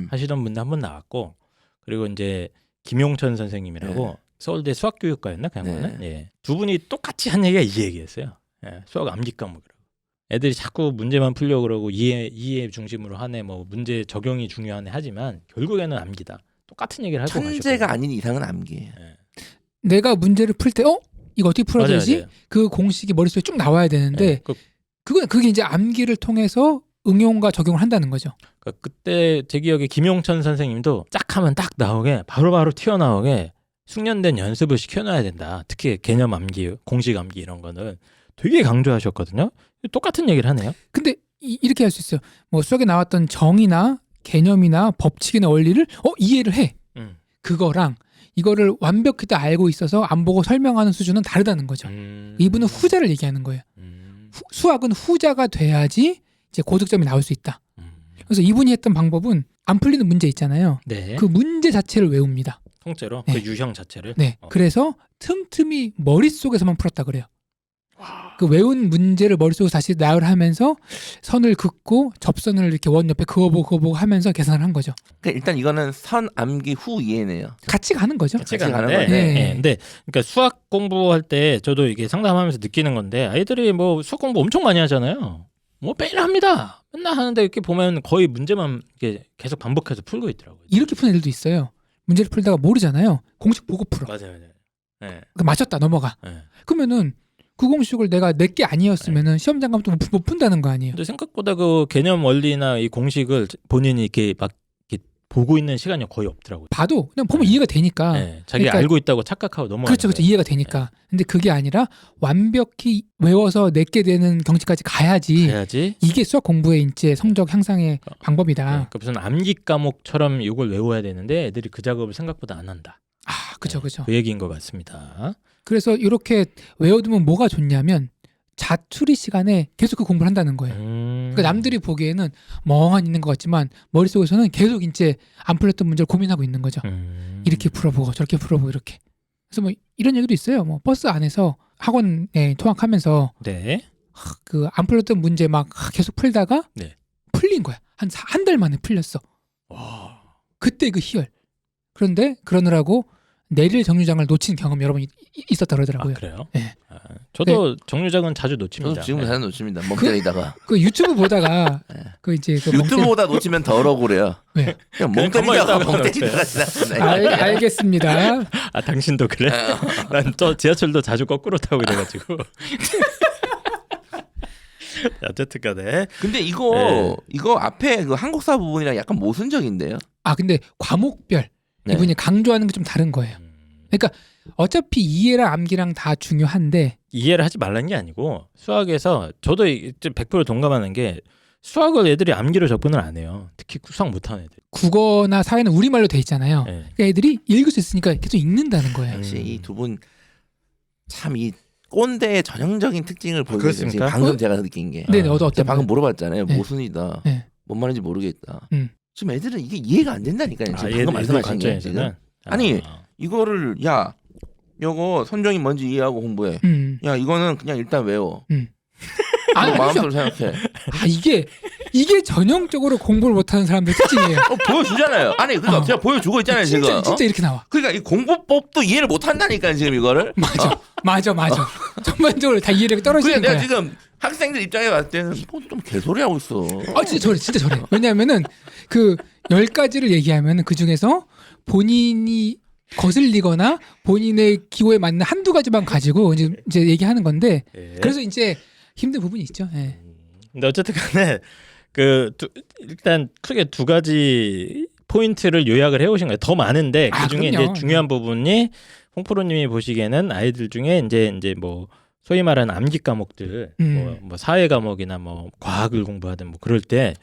하시던 분도 한 분 나왔고 그리고 이제 김용천 선생님이라고 네. 서울대 수학교육과였나 그 양반은 네. 예. 두 분이 똑같이 한 얘기가 이 얘기였어요. 예. 수학 암기 과목이라고. 애들이 자꾸 문제만 풀려고 그러고 이해 중심으로 하네 뭐 문제 적용이 중요하네 하지만 결국에는 암기다. 똑같은 얘기를 하고 천재가 아닌 이상은 암기예요. 예. 내가 문제를 풀 때 이거 어떻게 풀어야 되지? 맞아요. 그 공식이 머릿속에 쭉 나와야 되는데 예. 그게 이제 암기를 통해서 응용과 적용을 한다는 거죠. 그러니까 그때 제 기억에 김용천 선생님도 짝 하면 딱 나오게 바로바로 튀어나오게 숙련된 연습을 시켜놔야 된다. 특히 개념 암기, 공식 암기 이런 거는 되게 강조하셨거든요. 똑같은 얘기를 하네요. 근데 이렇게 할 수 있어요. 뭐 수학에 나왔던 정의나 개념이나 법칙이나 원리를 이해를 해. 그거랑 이거를 완벽히 다 알고 있어서 안 보고 설명하는 수준은 다르다는 거죠. 이분은 후자를 얘기하는 거예요. 수학은 후자가 돼야지 이제 고득점이 나올 수 있다. 그래서 이분이 했던 방법은 안 풀리는 문제 있잖아요. 네. 그 문제 자체를 외웁니다. 통째로 네. 그 유형 자체를. 네. 그래서 틈틈이 머릿속에서만 풀었다 그래요. 그 외운 문제를 머릿속에 다시 나열하면서 선을 긋고 접선을 이렇게 원 옆에 그어보고 하면서 계산을 한 거죠. 그러니까 일단 이거는 선 암기 후 이해네요. 같이 가는 거죠. 같이 가는 가는데, 건데. 네. 근데 그러니까 수학 공부할 때 저도 이게 상담하면서 느끼는 건데 아이들이 뭐 수학 공부 엄청 많이 하잖아요. 뭐 매일 합니다. 맨날 하는데 이렇게 보면 거의 문제만 이렇게 계속 반복해서 풀고 있더라고요. 이렇게 푸는 애들도 있어요. 문제를 풀다가 모르잖아요. 공식 보고 풀어. 맞아요. 네. 맞췄다 넘어가. 네. 그러면은 그 공식을 내가 내게 아니었으면은 시험장 가면 또 못 푼다는 거 아니에요. 근데 생각보다 그 개념 원리나 이 공식을 본인이 이렇게 막 이렇게 보고 있는 시간이 거의 없더라고요. 봐도 그냥 보면 이해가 되니까. 네. 자기 그러니까 알고 있다고 착각하고 넘어가는 그렇죠. 거예요. 이해가 되니까. 근데 그게 아니라 완벽히 외워서 내게 되는 경지까지 가야지. 해야지. 이게 수학 공부의 이제 성적 향상의 방법이다. 그러니까 무슨 암기 과목처럼 이걸 외워야 되는데 애들이 그 작업을 생각보다 안 한다. 그죠. 그 얘기인 것 같습니다. 그래서 이렇게 외워두면 뭐가 좋냐면 자투리 시간에 계속 그 공부를 한다는 거예요. 그러니까 남들이 보기에는 멍하니 있는 것 같지만 머릿속에서는 계속 이제 안 풀렸던 문제를 고민하고 있는 거죠. 이렇게 풀어보고 저렇게 풀어보고 이렇게. 그래서 뭐 이런 얘기도 있어요. 뭐 버스 안에서 학원에 통학하면서 네. 그 안 풀렸던 문제 막 계속 풀다가 네. 풀린 거야. 한 달 만에 풀렸어. 와. 그때 그 희열. 그런데 그러느라고 내릴 정류장을 놓친 경험이 여러 번 있었다 그러더라고요. 그래요? 네. 저도 정류장은 자주 놓칩니다. 저도 지금 네. 잘 놓칩니다. 멍때리다가. 그 유튜브 보다가 네. 그 이제 그 유튜브보다 놓치면 더 억울해요. 네. 그냥 그냥 가만히 멍때리다가 있다가 지나가잖아요. 알겠습니다. 아 당신도 그래? 난 저 지하철도 자주 거꾸로 타고 이래가지고. 어쨌든간에. 근데 이거 앞에 그 한국사 부분이랑 약간 모순적인데요. 근데 과목별 네. 이분이 강조하는 게 좀 다른 거예요. 그러니까 어차피 이해랑 암기랑 다 중요한데 이해를 하지 말라는 게 아니고 수학에서 저도 100% 동감하는 게 수학을 애들이 암기로 접근을 안 해요. 특히 수학 못하는 애들. 국어나 사회는 우리말로 돼 있잖아요. 네. 그러니까 애들이 읽을 수 있으니까 계속 읽는다는 거예요. 역시 이 두 분 참 이 꼰대의 전형적인 특징을 보여주세요. 그렇습니까? 지금 방금 제가 느낀 게. 네, 제가 어떤 방금 물어봤잖아요. 네. 모순이다. 네. 뭔 말인지 모르겠다. 음. 지금 애들은 이게 이해가 안 된다니까요. 지금 방금 애들 말씀하신 게 지금. 관점에서는 아니 이거를 야 요거 선종이 뭔지 이해하고 공부해. 야 이거는 그냥 일단 외워. 마음대로 생각해. 이게 전형적으로 공부를 못하는 사람들 특징이에요. 보여주잖아요. 아니 그러니까 제가 보여주고 있잖아요 지금. 진짜 이렇게 나와. 그러니까 이 공부법도 이해를 못한다니까 지금 이거를. 맞아. 전반적으로 다 이해력이 떨어지는 그래, 거야. 내가 지금 학생들 입장에 봤을 때는 좀 개소리 하고 있어. 진짜 저래. 왜냐하면은 그 10가지를 얘기하면 그 중에서 본인이 거슬리거나 본인의 기호에 맞는 한두 가지만 가지고 이제 얘기하는 건데 그래서 이제 힘든 부분이 있죠. 예. 근데 어쨌든 간에 일단 크게 두 가지 포인트를 요약을 해오신 거예요. 더 많은데 그 중에 이제 중요한 부분이 홍프로님이 보시기에는 아이들 중에 이제 뭐 소위 말하는 암기 과목들, 뭐 사회 과목이나 뭐 과학을 공부하든 뭐 그럴 때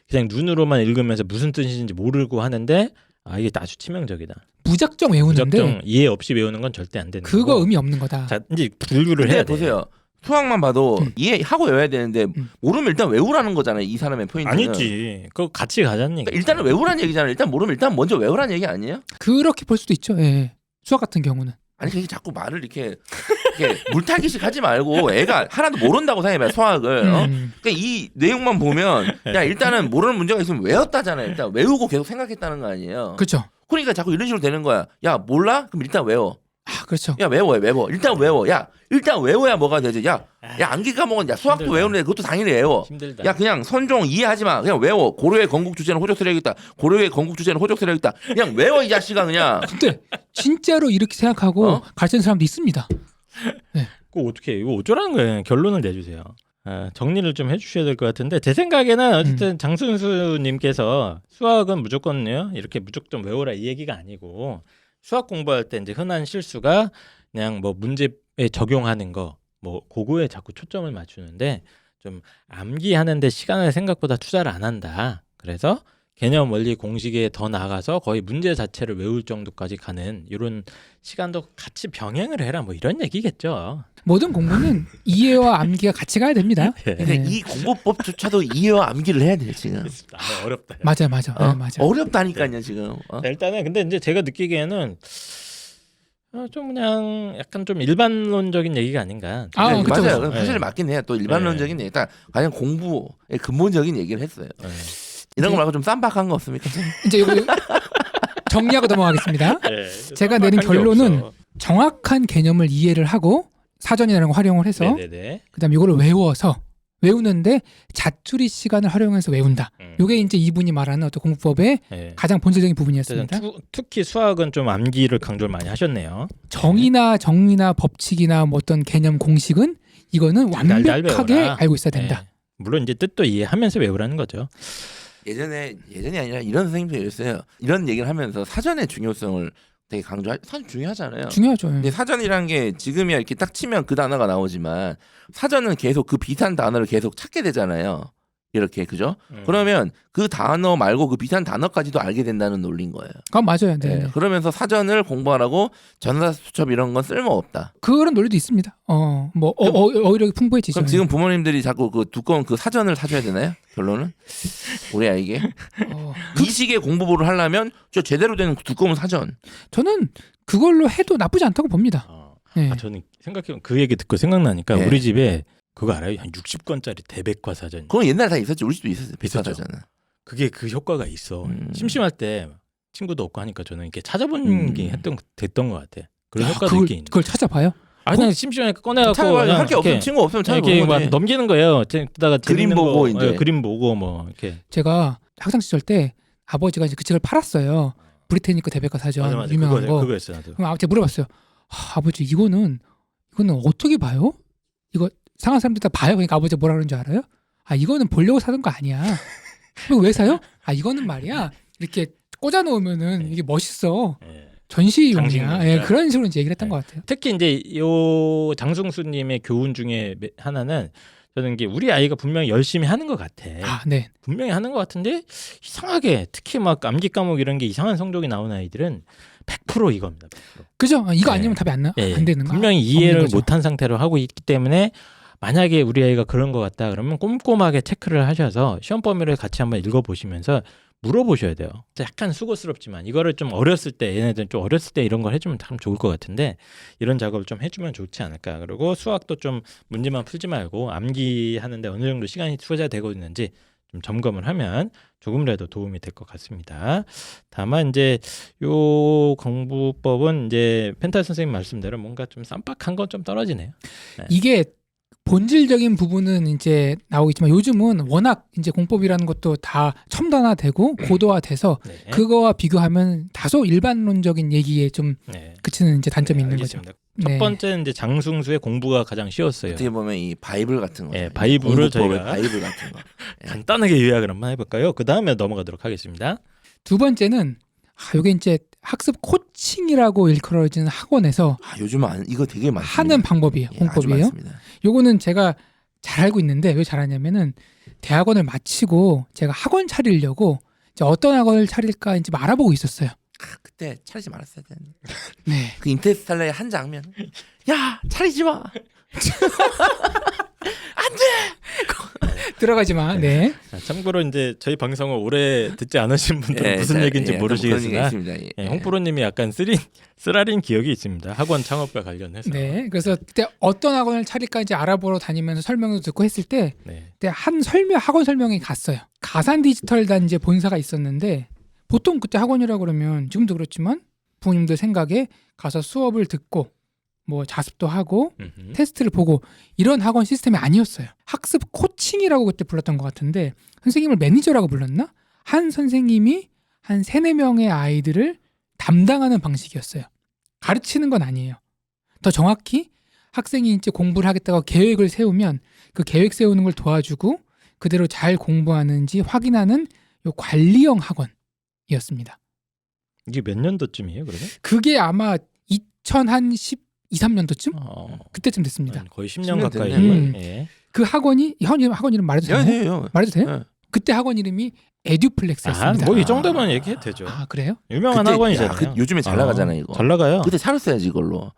그냥 눈으로만 읽으면서 무슨 뜻인지 모르고 하는데 이게 아주 치명적이다. 무작정 외우는데 무작정 이해 없이 외우는 건 절대 안 된다. 그거 의미 없는 거다. 자 이제 분류를 해야 돼. 보세요. 수학만 봐도 이해하고 외워야 되는데 모르면 일단 외우라는 거잖아요. 이 사람의 포인트는. 아니지. 그거 같이 가자는 얘기. 그러니까 일단은 외우라는 얘기잖아요. 일단 모르면 일단 먼저 외우라는 얘기 아니에요? 그렇게 볼 수도 있죠. 예. 수학 같은 경우는. 아니 그게 자꾸 말을 이렇게 물타기식 하지 말고 애가 하나도 모른다고 생각해봐요. 수학을. 그러니까 이 내용만 보면 야 일단은 모르는 문제가 있으면 외웠다잖아요. 일단 외우고 계속 생각했다는 거 아니에요. 그렇죠. 그러니까 자꾸 이런 식으로 되는 거야. 야 몰라? 그럼 일단 외워. 그렇죠. 야 외워. 일단 외워. 야 일단 외워야 뭐가 되지. 야 암기 과목은 야 수학도 힘들다. 외우는데 그것도 당연히 외워. 힘들다. 야 그냥 선종 이해하지 마. 그냥 외워. 고려의 건국 주제는 호적세력이다. 고려의 건국 주제는 호적세력이다. 그냥 외워 이 자식아 그냥. 근데 진짜로 이렇게 생각하고 가르치는 사람도 있습니다. 네. 그거 어떻게 이거 어쩌라는 거예요? 결론을 내주세요. 정리를 좀 해주셔야 될 것 같은데 제 생각에는 어쨌든 장순수님께서 수학은 무조건요 이렇게 무조건 외워라 이 얘기가 아니고 수학 공부할 때 이제 흔한 실수가 그냥 뭐 문제에 적용하는 거 뭐 그거에 자꾸 초점을 맞추는데 좀 암기하는데 시간을 생각보다 투자를 안 한다. 그래서 개념 원리 공식에 더 나가서 거의 문제 자체를 외울 정도까지 가는 이런 시간도 같이 병행을 해라 뭐 이런 얘기겠죠. 모든 공부는 이해와 암기가 같이 가야 됩니다. 근데 이 공부법조차도 이해와 암기를 해야 돼 지금. 어렵다. 맞아. 어렵다니까요 지금. 일단은 근데 이제 제가 느끼기에는 좀 그냥 약간 좀 일반론적인 얘기가 아닌가. 맞아요. 그쵸. 사실 맞긴 해요. 또 일반론적인 얘기, 가장 공부의 근본적인 얘기를 했어요. 이런 거 말고 좀 쌈박한 거 없습니까? 이제 이거 정리하고 넘어가겠습니다. 제가 내린 결론은 정확한 개념을 이해를 하고 사전이라는 걸 활용을 해서 그다음 이거를 외우는데 자투리 시간을 활용해서 외운다. 이게 이제 이분이 말하는 어떤 공부법의 가장 본질적인 부분이었습니다. 특히 수학은 좀 암기를 강조를 많이 하셨네요. 정의나 정리나 법칙이나 뭐 어떤 개념 공식은 이거는 완벽하게 알고 있어야 된다. 물론 이제 뜻도 이해하면서 외우라는 거죠. 예전이 아니라 이런 선생님도 이랬어요. 이런 얘기를 하면서 사전의 중요성을 되게 사전 중요하잖아요. 중요하죠. 근데 사전이란 게 지금이야 이렇게 딱 치면 그 단어가 나오지만 사전은 계속 그 비슷한 단어를 계속 찾게 되잖아요. 이렇게 그죠? 그러면 그 단어 말고 그 비슷한 단어까지도 알게 된다는 논리인 거예요. 맞아요. 네. 그러면서 사전을 공부하라고 전사수첩 이런 건 쓸모 없다. 그런 논리도 있습니다. 어휘력이 풍부해지죠. 그럼 지금 부모님들이 자꾸 그 두꺼운 그 사전을 사줘야 되나요? 결론은 우리 아이에게 이 시기에 공부를 하려면 저 제대로 된 두꺼운 사전. 저는 그걸로 해도 나쁘지 않다고 봅니다. 저는 생각해보면 그 얘기 듣고 생각나니까 우리 집에 그거 알아요? 한 60권짜리 대백과 사전. 그건 옛날에 다 있었죠. 우리 집도 있었어요. 백과사전은. 그게 그 효과가 있어. 심심할 때 친구도 없고 하니까 저는 이렇게 찾아보는 게 됐던 것 같아. 그런 효과도 있긴 있는. 그걸 찾아봐요? 그냥 심심하니까 꺼내갖고 할 게 없으면 친구 없으면 찾아보는 거지. 넘기는 거예요. 그다가 그림 보고 이제 그림 보고 뭐 이렇게. 제가 학창 시절 때 아버지가 이제 그 책을 팔았어요. 브리테니크 대백과 사전 맞아. 유명한 거. 그거였어 나도. 그럼 제가 물어봤어요. 아버지 이거는 어떻게 봐요? 이거 상한 사람들 다 봐요. 그러니까 아버지가 뭐라 그러는 줄 알아요? 이거는 보려고 사는 거 아니야. 이거 왜 사요? 이거는 말이야. 이렇게 꽂아 놓으면은 이게 멋있어. 전시용이야. 그런 식으로 이제 얘기를 했던 것 같아요. 특히 이제 요 장승수님의 교훈 중에 하나는 저는 이게 우리 아이가 분명히 열심히 하는 것 같아. 네. 분명히 하는 것 같은데 이상하게 특히 막 암기 과목 이런 게 이상한 성적이 나오는 아이들은 100% 이겁니다. 100%. 그죠? 이거 아니면 답이 안 되는 거. 분명히 이해를 못한 상태로 하고 있기 때문에 만약에 우리 아이가 그런 것 같다 그러면 꼼꼼하게 체크를 하셔서 시험 범위를 같이 한번 읽어보시면서 물어보셔야 돼요. 약간 수고스럽지만 이거를 좀 어렸을 때 얘네들은 좀 어렸을 때 이런 걸 해주면 참 좋을 것 같은데 이런 작업을 좀 해주면 좋지 않을까. 그리고 수학도 좀 문제만 풀지 말고 암기하는데 어느 정도 시간이 투자되고 있는지 좀 점검을 하면 조금이라도 도움이 될 것 같습니다. 다만 이제 요 공부법은 이제 펜타 선생님 말씀대로 뭔가 좀 쌈박한 건 좀 떨어지네요. 네. 이게 본질적인 부분은 이제 나오겠지만 요즘은 워낙 이제 공법이라는 것도 다 첨단화되고 고도화돼서 네. 그거와 비교하면 다소 일반론적인 얘기에 좀 네. 그치는 이제 단점이 있는 알겠습니다. 거죠. 첫 네. 번째는 이제 장승수의 공부가 가장 쉬웠어요. 어떻게 보면 이 바이블 같은 거. 예, 바이블을 저희가 바이블 같은 거. 간단하게 요약을 한번 해볼까요? 그 다음에 넘어가도록 하겠습니다. 두 번째는 이게 이제 학습 코칭이라고 일컬어지는 학원에서 요즘은 이거 되게 많습니다. 하는 방법이에요. 예, 아주 공법이에요. 많습니다. 요거는 제가 잘 알고 있는데 왜 잘하냐면은 대학원을 마치고 제가 학원 차리려고 이제 어떤 학원을 차릴까 이제 알아보고 있었어요. 그때 차리지 말았어야 되는데. 네. 그 인터스텔라의 한 장면. 야 차리지 마. 들어가지 마. 네. 자, 참고로 이제 저희 방송을 오래 듣지 않으신 분들은 무슨 얘기인지 모르시겠으나 홍프로님이 약간 쓰라린 기억이 있습니다. 학원 창업과 관련해서. 네. 그래서 그때 어떤 학원을 차릴까 이제 알아보러 다니면서 설명도 듣고 했을 때 네. 그때 학원 설명이 갔어요. 가산 디지털 단지에 본사가 있었는데 보통 그때 학원이라고 그러면 지금도 그렇지만 부모님들 생각에 가서 수업을 듣고 뭐 자습도 하고 테스트를 보고 이런 학원 시스템이 아니었어요. 학습 코칭이라고 그때 불렀던 것 같은데 선생님을 매니저라고 불렀나? 한 선생님이 한 3-4명의 아이들을 담당하는 방식이었어요. 가르치는 건 아니에요. 더 정확히 학생이 이제 공부를 하겠다고 계획을 세우면 그 계획 세우는 걸 도와주고 그대로 잘 공부하는지 확인하는 요 관리형 학원이었습니다. 이게 몇 년도쯤이에요, 그러면? 그게 아마 2012-13년도쯤? 그때쯤 됐습니다. 거의 10년 가까이. 예. 그 학원 이름 말해도 되나요? 말해도 돼요? 네. 그때 학원 이름이 에듀플렉스였습니다. 뭐 이 정도면 얘기해도 되죠. 그래요? 유명한 학원이잖아요. 요즘에 잘 나가잖아요, 이거. 잘 나가요. 그때 차렸어야지 이걸로.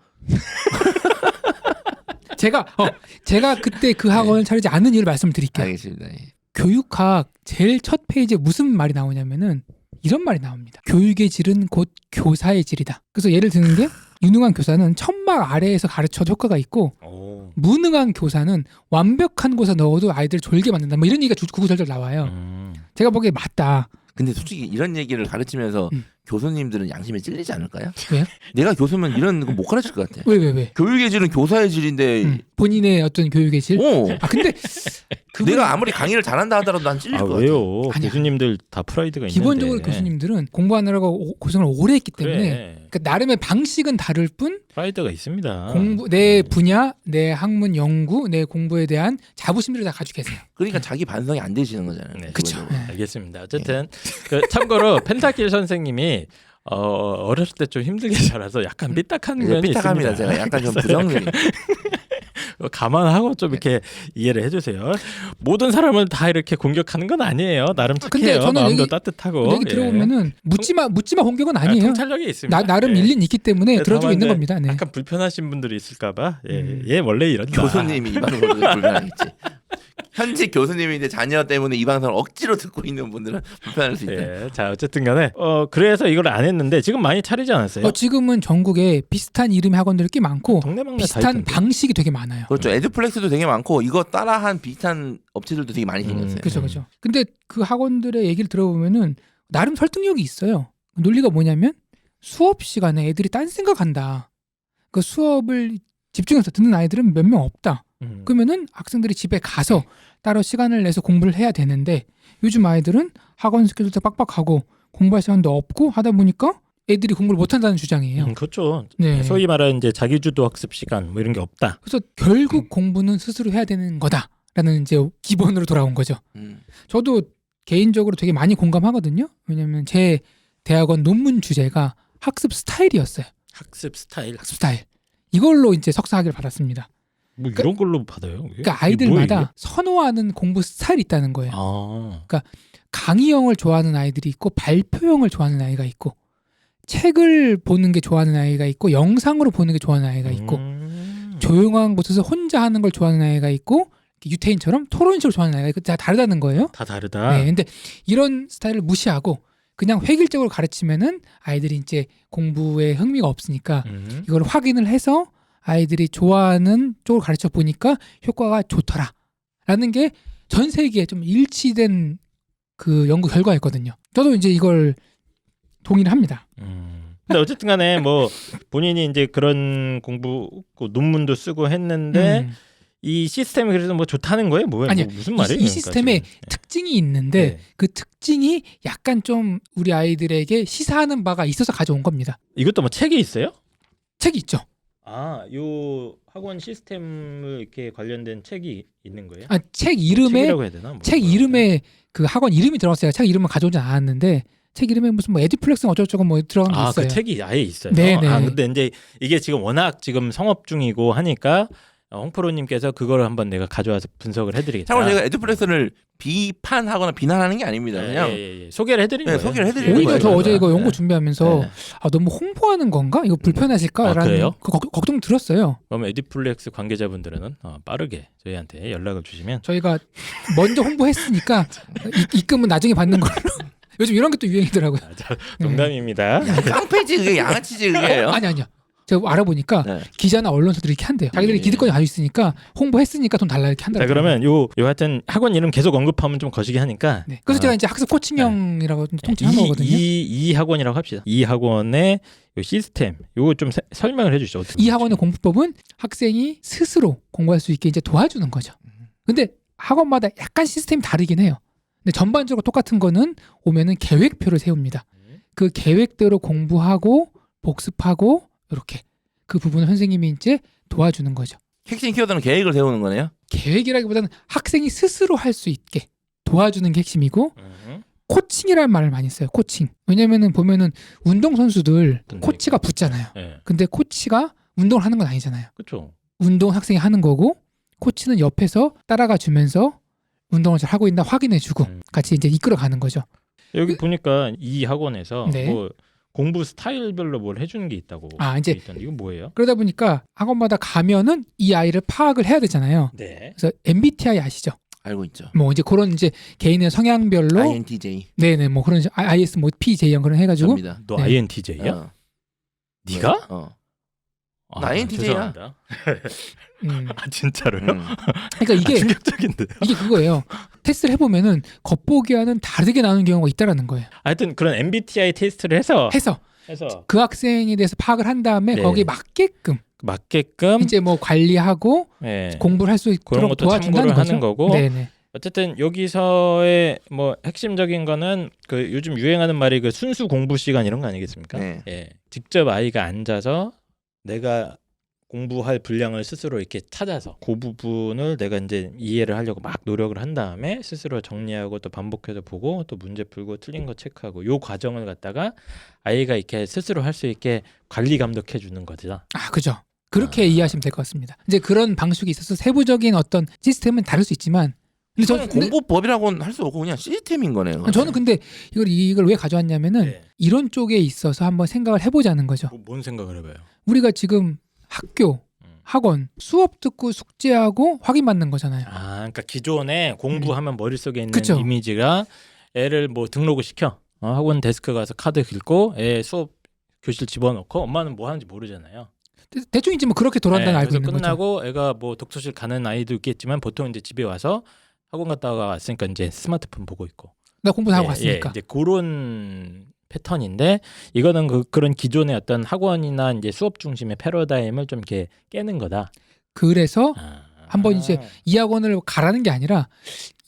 제가 그때 그 학원을 차리지 않은 이유를 말씀드릴게요. 알겠습니다. 예. 교육학 제일 첫 페이지에 무슨 말이 나오냐면은 이런 말이 나옵니다. 교육의 질은 곧 교사의 질이다. 그래서 예를 드는 게 유능한 교사는 천막 아래에서 가르쳐도 효과가 있고 무능한 교사는 완벽한 곳에 넣어도 아이들 졸게 만든다. 뭐 이런 얘기가 구구절절 나와요. 제가 보기에 맞다. 근데 솔직히 이런 얘기를 가르치면서 교수님들은 양심에 찔리지 않을까요? 왜요? 내가 교수면 이런 거 못 가르칠 것 같아. 왜? 교육의 질은 교사의 질인데 본인의 어떤 교육의 질? 근데 내가 아무리 강의를 잘한다 하더라도 난 찔릴 것 같아. 왜요? 아니야. 교수님들 다 프라이드가 있는데. 기본적으로 교수님들은 공부하느라고 고생을 오래 했기 때문에 그래. 그러니까 나름의 방식은 다를 뿐 프라이드가 있습니다. 내 분야, 내 학문 연구, 내 공부에 대한 자부심들을 다 가지고 계세요. 그러니까 자기 반성이 안 되시는 거잖아요. 네, 그쵸. 알겠습니다. 어쨌든 참고로 펜타킬 선생님이 어렸을 때 좀 힘들게 자라서 약간 삐딱한 면이 삐딱합니다. 있습니다. 제가 약간 좀 부정적인. 감안하고 좀 이렇게 이해를 해주세요. 모든 사람을 다 이렇게 공격하는 건 아니에요. 나름 착해요. 저는 마음도 따뜻하고. 얘기 들어보면은 묻지마 공격은 아니에요. 통찰력이 있습니다. 나름 일리는 있기 때문에 들어주고 있는 겁니다. 네. 약간 불편하신 분들이 있을까봐 얘 원래 이런다. 교수님이 이 방송을 불편하겠지. 현직 교수님인데 자녀 때문에 이 방송을 억지로 듣고 있는 분들은 불편할 수 있다. 자 어쨌든 간에 그래서 이걸 안 했는데 지금 많이 차리지 않았어요? 지금은 전국에 비슷한 이름의 학원들이 꽤 많고 동네방네 비슷한 방식이 되게 많아요. 그렇죠. 에듀플렉스도 되게 많고 이거 따라한 비슷한 업체들도 되게 많이 생겼어요. 그렇죠. 근데 그 학원들의 얘기를 들어보면은 나름 설득력이 있어요. 논리가 뭐냐면 수업 시간에 애들이 딴 생각한다. 그 수업을 집중해서 듣는 아이들은 몇 명 없다. 그러면은 학생들이 집에 가서 따로 시간을 내서 공부를 해야 되는데 요즘 아이들은 학원 스케줄도 빡빡하고 공부할 시간도 없고 하다 보니까 애들이 공부를 못한다는 주장이에요. 그렇죠. 네. 소위 말하는 이제 자기주도 학습 시간 뭐 이런 게 없다. 그래서 결국 공부는 스스로 해야 되는 거다라는 이제 기본으로 돌아온 거죠. 저도 개인적으로 되게 많이 공감하거든요. 왜냐하면 제 대학원 논문 주제가 학습 스타일이었어요. 학습 스타일. 이걸로 이제 석사 학위를 받았습니다. 뭐 이런 걸로 받아요? 그러니까 아이들마다 선호하는 공부 스타일이 있다는 거예요. 그러니까 강의형을 좋아하는 아이들이 있고 발표형을 좋아하는 아이가 있고 책을 보는 게 좋아하는 아이가 있고 영상으로 보는 게 좋아하는 아이가 있고 조용한 곳에서 혼자 하는 걸 좋아하는 아이가 있고 유태인처럼 토론식으로 좋아하는 아이가 다 다르다는 거예요. 다 다르다. 네, 근데 이런 스타일을 무시하고 그냥 획일적으로 가르치면은 아이들이 이제 공부에 흥미가 없으니까 이걸 확인을 해서 아이들이 좋아하는 쪽으로 가르쳐 보니까 효과가 좋더라라는 게 전 세계에 좀 일치된 그 연구 결과였거든요. 저도 이제 이걸 동의를 합니다. 근데 어쨌든 간에 뭐 본인이 이제 그런 공부 논문도 쓰고 했는데 이 시스템이 그래서 뭐 좋다는 거예요? 뭐예요? 아니요. 뭐 무슨 말이에요? 이 시스템에 지금? 특징이 있는데 네. 그 특징이 약간 좀 우리 아이들에게 시사하는 바가 있어서 가져온 겁니다. 이것도 뭐 책이 있어요? 책이 있죠. 아, 요 학원 시스템을 이렇게 관련된 책이 있는 거예요? 아, 책 이름에 책이라고 해야 되나? 뭐 책 뭐라고 이름에 그 학원 이름이 들어갔어요. 책 이름을 가져오지 않았는데 책 이름에 무슨 뭐 에듀플렉스 어쩌고저쩌고 뭐 들어간 게 아, 있어요. 그 책이 아예 있어요. 네네. 아, 근데 이제 이게 지금 워낙 지금 성업 중이고 하니까 홍프로님께서 그거를 한번 내가 가져와서 분석을 해드리겠다. 참고로 제가 에듀플렉스를 비판하거나 비난하는 게 아닙니다. 그냥 소개를 해드리는 네, 거예요. 소개를 해드리는 오히려 거예요. 저 어제 이거 연구 네. 준비하면서 네. 아, 너무 홍보하는 건가? 이거 불편하실까라는 그래요? 그 걱정 들었어요. 그러면 에듀플렉스 관계자분들은 빠르게 저희한테 연락을 주시면 저희가 먼저 홍보했으니까 입금은 나중에 받는 걸로. 요즘 이런 게 또 유행이더라고요. 농담입니다. 깡패지 그게 양아치지 그게요. 아니요. 제가 알아보니까 네. 기자나 언론사들이 이렇게 한대요. 자기들이 기득권이 가지고 있으니까 홍보했으니까 돈 달라 이렇게 자, 한다고. 그러면 요 하여튼 학원 이름 계속 언급하면 좀 거시기 하니까 네. 그래서 제가 이제 학습 코칭형이라고 통칭한 거거든요. 이 학원이라고 합시다. 이 학원의 요 시스템 요거 좀 설명을 해주시죠. 어떻게 이 학원의 공부법은 학생이 스스로 공부할 수 있게 이제 도와주는 거죠. 근데 학원마다 약간 시스템이 다르긴 해요. 근데 전반적으로 똑같은 거는 오면은 계획표를 세웁니다. 그 계획대로 공부하고 복습하고 이렇게 그 부분을 선생님이 이제 도와주는 거죠. 핵심 키워드는 계획을 세우는 거네요. 계획이라기보다는 학생이 스스로 할 수 있게 도와주는 게 핵심이고 코칭이라는 말을 많이 써요. 코칭. 왜냐면은 보면은 운동 선수들 코치가 붙잖아요. 네. 근데 코치가 운동을 하는 건 아니잖아요. 그렇죠. 운동 학생이 하는 거고 코치는 옆에서 따라가 주면서 운동을 잘 하고 있나 확인해주고 같이 이제 이끌어가는 거죠. 여기 보니까 이 학원에서 네. 뭐 공부 스타일별로 뭘 해주는 게 있다고. 아, 이제 돼 있던데 이건 뭐예요? 그러다 보니까 학원마다 가면은 이 아이를 파악을 해야 되잖아요. 네. 그래서 MBTI 아시죠? 알고 있죠. 뭐 이제 그런 이제 개인의 성향별로 INTJ. 네네 뭐 그런 IS 뭐 PJ형 그런 해가지고 접니다. 너 네. INTJ야? 네가? 나 INTJ 야. 죄송합니다. 아, 진짜로요? 그러니까 이게 충격적인데. 이게 그거예요. 테스트를 해보면은 겉보기와는 다르게 나오는 경우가 있다라는 거예요. 하여튼 그런 MBTI 테스트를 해서 그 학생에 대해서 파악을 한 다음에 네. 거기에 맞게끔 이제 뭐 관리하고 네. 공부를 할 수 그런 있도록 것도 도와준다는 참고를 거죠. 하는 거고. 네네. 어쨌든 여기서의 뭐 핵심적인 거는 그 요즘 유행하는 말이 그 순수 공부 시간 이런 거 아니겠습니까? 네. 예. 직접 아이가 앉아서 내가 공부할 분량을 스스로 이렇게 찾아서 그 부분을 내가 이제 이해를 하려고 막 노력을 한 다음에 스스로 정리하고 또 반복해서 보고 또 문제 풀고 틀린 거 체크하고 요 과정을 갖다가 아이가 이렇게 스스로 할 수 있게 관리 감독해 주는 거죠. 아 그죠. 그렇게 이해하시면 될 것 같습니다. 이제 그런 방식이 있어서 세부적인 어떤 시스템은 다를 수 있지만 근데 저는 공부법이라고는 할 수 없고 그냥 시스템인 거네요. 저는 근데 이걸 왜 가져왔냐면은 네. 이런 쪽에 있어서 한번 생각을 해보자는 거죠. 뭔 생각을 해봐요? 우리가 지금 학교, 학원, 수업 듣고 숙제하고 확인받는 거잖아요. 아, 그러니까 기존에 공부하면 머릿속에 있는 그쵸. 이미지가 애를 뭐 등록을 시켜 학원 데스크 가서 카드 긁고 애 수업 교실 집어넣고 엄마는 뭐 하는지 모르잖아요. 대충 이제 뭐 그렇게 돌아간다는 알고 그래서 있는 거죠. 끝나고 애가 뭐 독서실 가는 아이도 있겠지만 보통 이제 집에 와서 학원 갔다가 왔으니까 이제 스마트폰 보고 있고. 나 공부 다 하고 왔으니까. 이제 그런 패턴인데 이거는 그런 기존의 어떤 학원이나 이제 수업 중심의 패러다임을 좀 이렇게 깨는 거다. 그래서 한번 이제 이 학원을 가라는 게 아니라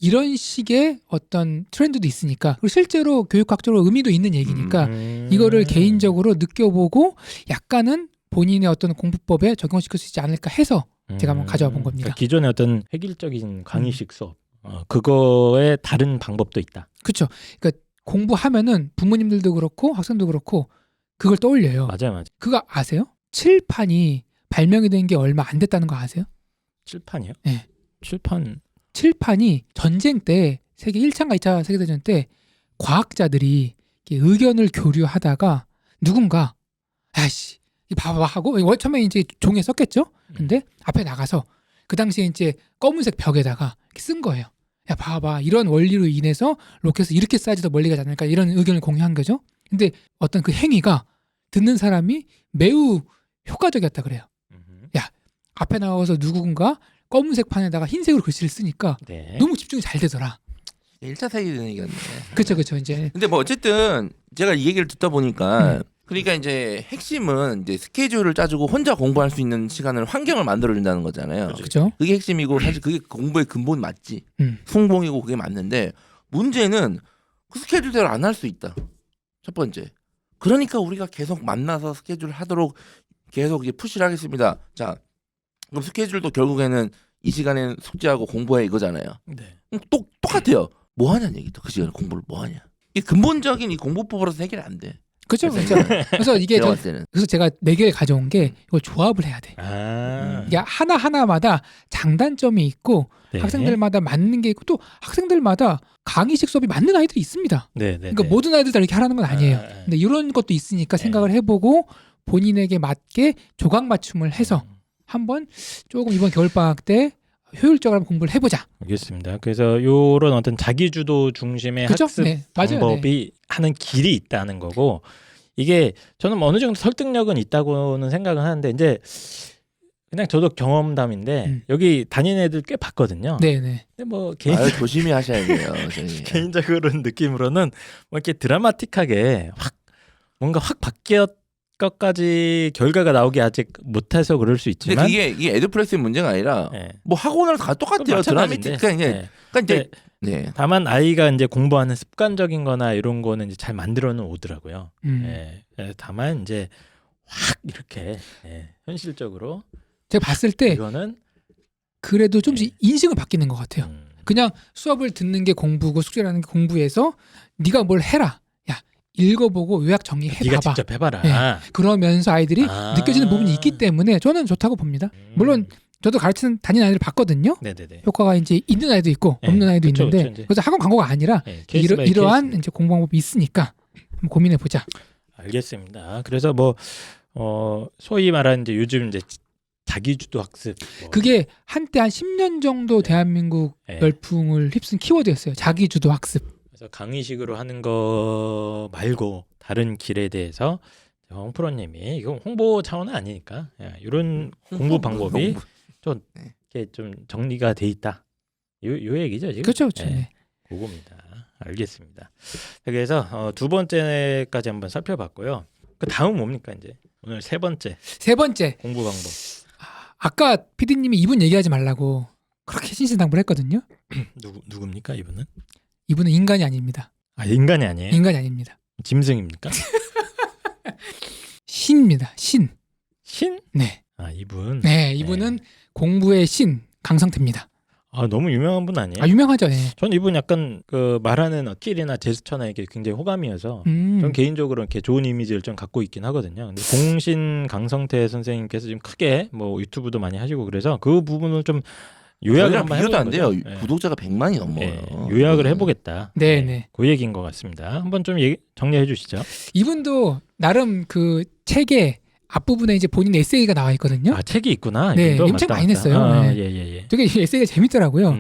이런 식의 어떤 트렌드도 있으니까 그리고 실제로 교육학적으로 의미도 있는 얘기니까 이거를 개인적으로 느껴보고 약간은 본인의 어떤 공부법에 적용시킬 수 있지 않을까 해서 제가 한번 가져와 본 겁니다. 그러니까 기존의 어떤 획일적인 강의식 수업 그거에 다른 방법도 있다. 그렇죠. 그러니까 공부하면은 부모님들도 그렇고 학생도 그렇고 그걸 떠올려요. 맞아요. 그거 아세요? 칠판이 발명이 된 게 얼마 안 됐다는 거 아세요? 칠판이요? 네. 칠판이 전쟁 때 세계 1차인가 2차 세계대전 때 과학자들이 이렇게 의견을 교류하다가 누군가 아씨 이거 봐봐 하고 처음에 이제 종이에 썼겠죠. 근데 앞에 나가서 그 당시에 이제 검은색 벽에다가 이렇게 쓴 거예요. 야 봐봐 이런 원리로 인해서 로켓을 이렇게 쏴야지 더 멀리 가지 않을까 이런 의견을 공유한 거죠. 근데 어떤 그 행위가 듣는 사람이 매우 효과적이었다 그래요. 야 앞에 나와서 누군가 검은색 판에다가 흰색으로 글씨를 쓰니까 네. 너무 집중이 잘 되더라. 1차 세계대전이겠네. 그렇죠 이제 근데 뭐 어쨌든 제가 이 얘기를 듣다 보니까 그러니까 이제 핵심은 이제 스케줄을 짜주고 혼자 공부할 수 있는 시간을 환경을 만들어 준다는 거잖아요. 그렇죠. 그게 핵심이고 사실 그게 공부의 근본 맞지. 음. 성공이고 그게 맞는데 문제는 그 스케줄대로 안 할 수 있다. 첫 번째. 그러니까 우리가 계속 만나서 스케줄을 하도록 계속 이제 푸시를 하겠습니다. 자, 그럼 스케줄도 결국에는 이 시간에는 숙제하고 공부해 이거잖아요. 네. 똑같아요. 뭐 하냐는 얘기도 그 시간에 공부를 뭐 하냐. 이 근본적인 이 공부법으로서 해결이 안 돼. 그렇죠. 그래서 이게 내가 봤을 때는. 그래서 제가 4개를 가져온 게 이걸 조합을 해야 돼. 이게 하나하나마다 장단점이 있고 네. 학생들마다 맞는 게 있고 또 학생들마다 강의식 수업이 맞는 아이들이 있습니다. 네. 그러니까 모든 아이들 다 이렇게 하라는 건 아니에요. 근데 이런 것도 있으니까 생각을 해보고 본인에게 맞게 조각 맞춤을 해서 한번 조금 이번 겨울방학 때 효율적으로 한번 공부를 해보자. 알겠습니다. 그래서 이런 어떤 자기주도 중심의 그죠? 학습 네, 맞아요. 방법이 하는 길이 있다는 거고 이게 저는 어느 정도 설득력은 있다고는 생각은 하는데 이제 그냥 저도 경험담인데 여기 다니는 애들 꽤 봤거든요. 네네. 근데 뭐 조심히 하셔야 돼요. 저희. 개인적으로 느낌으로는 뭐 이렇게 드라마틱하게 뭔가 확 바뀌었 것까지 결과가 나오기 아직 못해서 그럴 수 근데 있지만 이게 에듀플렉스의 문제가 아니라 네. 뭐 학원을 다 똑같아요. 마찬가지인데. 드라마틱 그러니까 이제 네. 다만 아이가 이제 공부하는 습관적인거나 이런 거는 이제 잘 만들어는 오더라고요. 다만 이제 확 이렇게 현실적으로 제가 봤을 때 이거는 그래도 좀씩 인식은 바뀌는 것 같아요. 그냥 수업을 듣는 게 공부고 숙제라는 게 공부에서 네가 뭘 해라. 야 읽어보고 요약 정리해봐봐. 네가 직접 해봐라. 네. 그러면서 아이들이 느껴지는 부분이 있기 때문에 저는 좋다고 봅니다. 물론 저도 다니는 아이들 봤거든요. 네네네. 효과가 이제 있는 아이도 있고 없는 아이도 그쵸, 있는데 그쵸, 그래서 학원 광고가 아니라 이러한 이제 공부 방법이 있으니까 한번 고민해 보자. 알겠습니다. 그래서 뭐 소위 말하는 이제 요즘 이제 자기주도 학습 그게 한때 한 10년 정도 대한민국 열풍을 휩쓴 키워드였어요. 자기주도 학습. 그래서 강의식으로 하는 거 말고 다른 길에 대해서 홍프로님이 이건 홍보 차원은 아니니까 이런 공부 방법이 좀 이렇게 좀 정리가 돼 있다. 요 얘기죠 지금. 그렇죠. 네. 그겁니다. 알겠습니다. 그래서 두 번째까지 한번 살펴봤고요. 그 다음 뭡니까 이제 오늘 세 번째 공부 방법. 아까 PD님이 이분 얘기하지 말라고 그렇게 신신당부를 했거든요. 누굽니까 이분은? 이분은 인간이 아닙니다. 아 인간이 아니에요? 인간이 아닙니다. 짐승입니까? 신입니다. 신. 신? 네. 아 이분. 네, 이분은 공부의 신 강성태입니다. 아 너무 유명한 분 아니에요? 아 유명하죠. 네. 전 이분 약간 그 말하는 스킬이나 제스처나 이게 굉장히 호감이어서 전 개인적으로 이렇게 좋은 이미지를 좀 갖고 있긴 하거든요. 근데 공신 강성태 선생님께서 지금 크게 뭐 유튜브도 많이 하시고 그래서 그 부분을 좀 요약을 한번 비교도 안 돼요. 네. 구독자가 100만이 넘어요. 네. 요약을 해보겠다. 네네. 그 얘기인 것 같습니다. 한번 좀 정리해 주시죠. 이분도 나름 그 책에 앞부분에 이제 본인 에세이가 나와 있거든요. 아 책이 있구나. 네, 이분도? 엄청 맞다, 많이 맞다. 냈어요. 아, 네. 예. 되게 이 에세이가 재밌더라고요.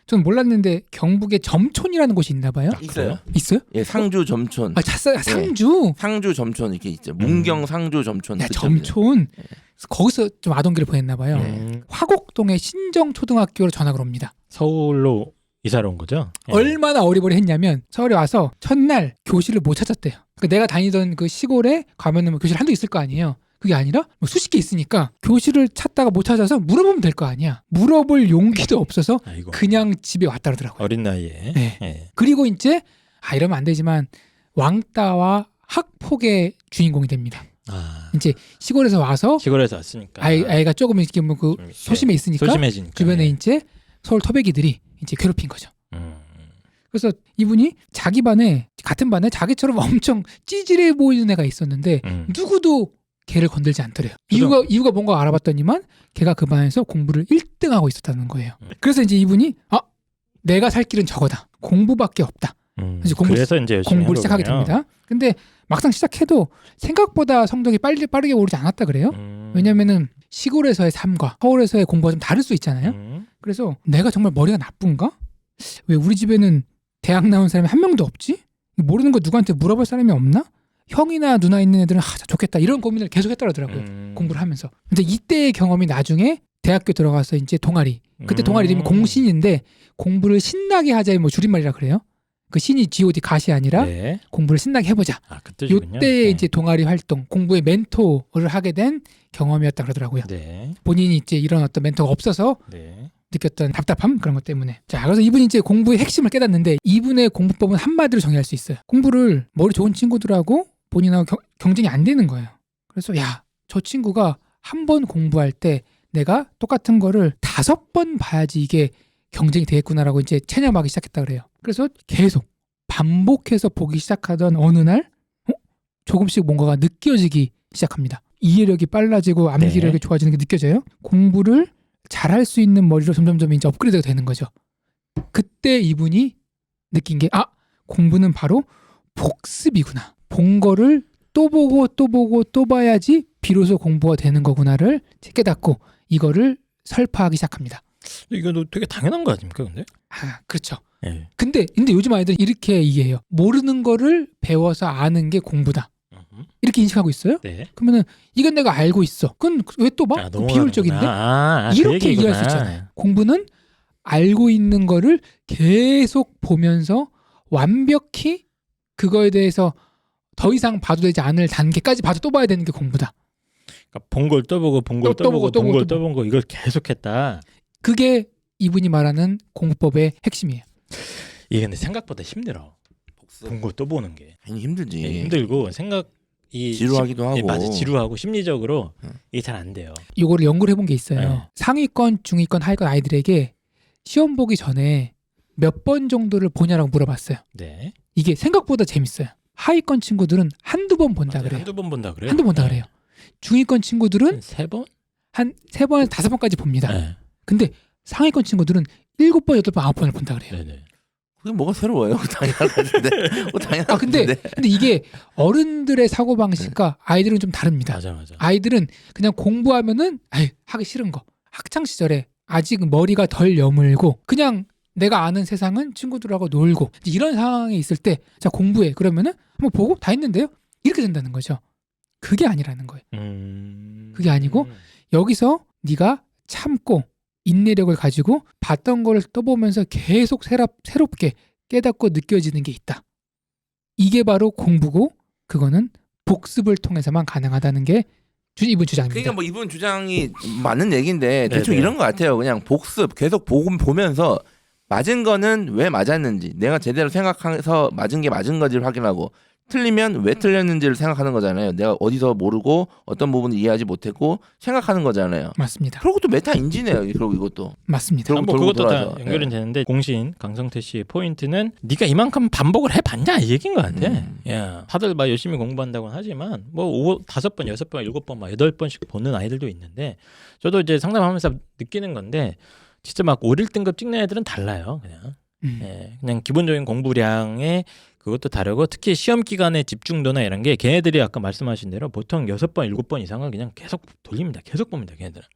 저는 몰랐는데 경북에 점촌이라는 곳이 있나 봐요. 있어요. 있어요? 예, 상주 점촌. 아, 상주. 상주 점촌 이렇게 있죠. 문경 상주 점촌. 네, 점촌. 그래서 거기서 좀 아동기를 보냈나 봐요. 화곡동의 신정초등학교로 전학을 옵니다. 서울로 이사를 온 거죠? 얼마나 어리버리했냐면 서울에 와서 첫날 교실을 못 찾았대요. 그러니까 내가 다니던 그 시골에 가면은 뭐 교실 한두 있을 거 아니에요. 그게 아니라 뭐 수십 개 있으니까 교실을 찾다가 못 찾아서 물어보면 될 거 아니야. 물어볼 용기도 없어서 아이고. 그냥 집에 왔다 그러더라고요. 어린 나이에. 네. 예. 그리고 이제 이러면 안 되지만 왕따와 학폭의 주인공이 됩니다. 이제 시골에서 와서 시골에서 왔으니까 아이가 조금 이렇게 뭐 그 소심해 있으니까 소심해지니까 주변에 이제 서울 토백이들이 이제 괴롭힌 거죠. 그래서 이분이 자기 반에 같은 반에 자기처럼 엄청 찌질해 보이는 애가 있었는데 누구도 걔를 건들지 않더래요. 이유가 뭔가 알아봤더니만 걔가 그 반에서 공부를 1등하고 있었다는 거예요. 그래서 이제 이분이 내가 살 길은 저거다. 공부밖에 없다. 그래서 이제 공부를 시작하게 됩니다. 근데 막상 시작해도 생각보다 성적이 빠르게 오르지 않았다 그래요. 왜냐면은 시골에서의 삶과 서울에서의 공부가 좀 다를 수 있잖아요. 그래서 내가 정말 머리가 나쁜가? 왜 우리 집에는 대학 나온 사람이 한 명도 없지? 모르는 거 누구한테 물어볼 사람이 없나? 형이나 누나 있는 애들은 좋겠다 이런 고민을 계속 했더라고요. 공부를 하면서. 근데 이때의 경험이 나중에 대학교 들어가서 이제 동아리. 그때 동아리 이름이 공신인데 공부를 신나게 하자의 뭐 줄임말이라 그래요. 그 신이 G.O.D 가시 아니라 네. 공부를 신나게 해보자. 그때군요. 이때 네. 이제 동아리 활동, 공부의 멘토를 하게 된 경험이었다 그러더라고요. 네. 본인이 이제 이런 어떤 멘토가 없어서 네. 느꼈던 답답함 그런 것 때문에. 자, 그래서 이분이 이제 공부의 핵심을 깨닫는데 이분의 공부법은 한마디로 정의할 수 있어요. 공부를 머리 좋은 친구들하고 본인하고 경쟁이 안 되는 거예요. 그래서 야, 저 친구가 한 번 공부할 때 내가 똑같은 거를 5번 봐야지 이게 경쟁이 되겠구나라고 이제 체념하기 시작했다 그래요. 그래서 계속 반복해서 보기 시작하던 어느 날 조금씩 뭔가가 느껴지기 시작합니다. 이해력이 빨라지고 암기력이 네. 좋아지는 게 느껴져요. 공부를 잘할 수 있는 머리로 점점점 이제 업그레이드가 되는 거죠. 그때 이분이 느낀 게 공부는 바로 복습이구나. 본 거를 또 보고 또 보고 또 봐야지 비로소 공부가 되는 거구나를 깨닫고 이거를 설파하기 시작합니다. 이거 되게 당연한 거 아닙니까, 근데? 그렇죠. 네. 근데 요즘 아이들은 이렇게 이해해요. 모르는 거를 배워서 아는 게 공부다. 이렇게 인식하고 있어요. 네. 그러면은 이건 내가 알고 있어. 그건 왜 또 봐? 비효율적인데? 이렇게 이해할 수 있잖아요. 공부는 알고 있는 거를 계속 보면서 완벽히 그거에 대해서 더 이상 봐도 되지 않을 단계까지 봐도 또 봐야 되는 게 공부다. 그러니까 본 걸 또 보고 본 걸 또 보고 본 걸 또 보고 이걸 계속했다. 그게 이분이 말하는 공부법의 핵심이에요. 이게 근데 생각보다 힘들어. 본 걸 또 보는 게. 괜히 힘들지. 네, 힘들고 지루하기도 하고. 맞아, 지루하고 심리적으로 이게 잘 안 돼요. 이거를 연구를 해본 게 있어요. 네. 상위권, 중위권, 하위권 아이들에게 시험 보기 전에 몇 번 정도를 보냐라고 물어봤어요. 네. 이게 생각보다 재밌어요. 하위권 친구들은 한두 번 본다 그래요. 한두 번 본다 그래요? 한두 번 본다 그래요. 중위권 친구들은 세 번? 한 3번에서 5번까지 봅니다. 네. 근데 상위권 친구들은 7번, 8번, 9번을 본다 그래요. 네네. 그게 뭐가 새로워요? 당연한 건데. 당연한 근데 건데. 이게 어른들의 사고방식과 아이들은 좀 다릅니다. 맞아. 아이들은 그냥 공부하면은 하기 싫은 거. 학창 시절에 아직 머리가 덜 여물고 그냥 내가 아는 세상은 친구들하고 놀고 이런 상황에 있을 때 자 공부해 그러면은 한번 보고 다 했는데요 이렇게 된다는 거죠. 그게 아니라는 거예요. 그게 아니고 여기서 네가 참고 인내력을 가지고 봤던 거를 떠보면서 계속 새롭게 깨닫고 느껴지는 게 있다. 이게 바로 공부고 그거는 복습을 통해서만 가능하다는 게 이분 주장입니다. 그러니까 뭐 이분 주장이 맞는 얘기인데 대충 네네. 이런 것 같아요. 그냥 복습 계속 보면서 맞은 거는 왜 맞았는지 내가 제대로 생각해서 맞은 게 맞은 건지를 확인하고 틀리면 왜 틀렸는지를 생각하는 거잖아요. 내가 어디서 모르고 어떤 부분을 이해하지 못했고 생각하는 거잖아요. 맞습니다. 그리고 또 메타 인지네요. 그리고 이것도 맞습니다. 결국 뭐 그것도 다 돌아서. 연결은 되는데 공신 강성태 씨의 포인트는 네가 이만큼 반복을 해봤냐 이 얘기인 것 같아. 야, 다들 막 열심히 공부한다고는 하지만 뭐 5번, 6번, 7번, 막 8번씩 보는 아이들도 있는데 저도 이제 상담하면서 느끼는 건데 진짜 막 5, 1등급 찍는 애들은 달라요. 그냥 기본적인 공부량에 그것도 다르고 특히 시험 기간의 집중도나 이런 게 걔네들이 아까 말씀하신 대로 보통 6번, 7번 이상을 그냥 계속 돌립니다. 계속 봅니다. 걔네들은.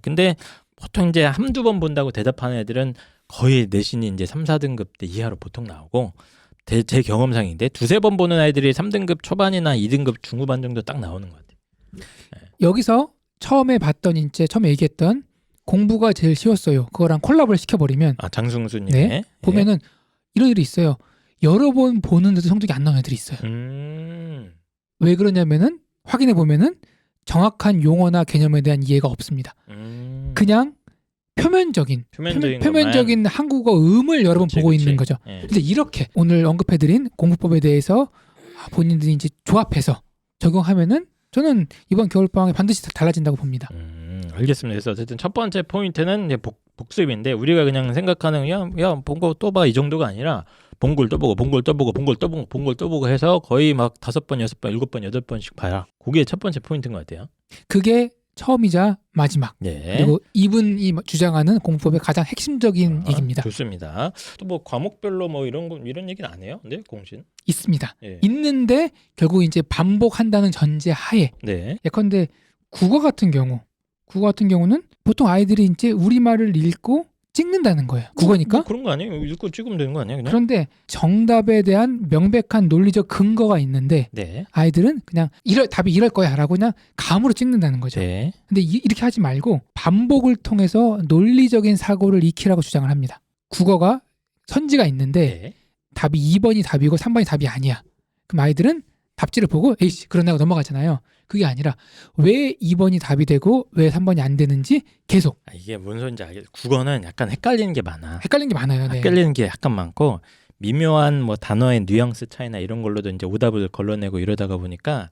근데 보통 이제 한두 번 본다고 대답하는 애들은 거의 내신이 이제 3, 4등급 대 이하로 보통 나오고 제 경험상인데 2, 3번 보는 아이들이 3등급 초반이나 2등급 중후반 정도 딱 나오는 것 같아요. 여기서 처음에 얘기했던 공부가 제일 쉬웠어요. 그거랑 콜라보를 시켜버리면 장승수님. 네. 보면은 이런 애들이 있어요. 여러 번 보는데도 성적이 안 나오는 애들이 있어요. 왜 그러냐면은 확인해 보면은 정확한 용어나 개념에 대한 이해가 없습니다. 그냥 표면적인 한국어 음을 여러 번 보고 있는 거죠. 근데 이렇게 오늘 언급해드린 공부법에 대해서 본인들이 이제 조합해서 적용하면은 저는 이번 겨울방학에 반드시 달라진다고 봅니다. 알겠습니다. 그래서 어쨌든 첫 번째 포인트는 이제 복습인데 우리가 그냥 생각하는 야 본 거 또 봐 이 정도가 아니라 본 걸 또 보고 본 걸 또 보고 본 걸 또 보고 본 걸 또 보고 해서 거의 막 5번, 6번, 7번, 8번씩 봐라. 그게 첫 번째 포인트인 것 같아요. 그게 처음이자 마지막. 그리고 이분이 주장하는 공부법의 가장 핵심적인 얘기입니다. 좋습니다. 또 뭐 과목별로 뭐 이런 얘기는 안 해요? 네, 공신? 있습니다. 있는데 결국 이제 반복한다는 전제 하에 예컨대 국어 같은 경우 국어 같은 경우는 보통 아이들이 이제 우리말을 읽고 찍는다는 거예요. 국어니까. 뭐 그런 거 아니에요? 읽고 찍으면 되는 거 아니에요? 그냥? 그런데 정답에 대한 명백한 논리적 근거가 있는데 네. 아이들은 그냥 답이 이럴 거야라고 그냥 감으로 찍는다는 거죠. 네. 근데 이렇게 하지 말고 반복을 통해서 논리적인 사고를 익히라고 주장을 합니다. 국어가 선지가 있는데 네. 답이 2번이 답이고 3번이 답이 아니야. 그럼 아이들은 답지를 보고 에이씨 그러나고 넘어가잖아요. 그게 아니라 왜 2번이 답이 되고 왜 3번이 안 되는지 계속 이게 뭔 소리인지 알겠어요. 국어는 약간 헷갈리는 게 많아. 헷갈리는 게 많아요. 네. 헷갈리는 게 약간 많고 미묘한 뭐 단어의 뉘앙스 차이나 이런 걸로도 이제 오답을 걸러내고 이러다가 보니까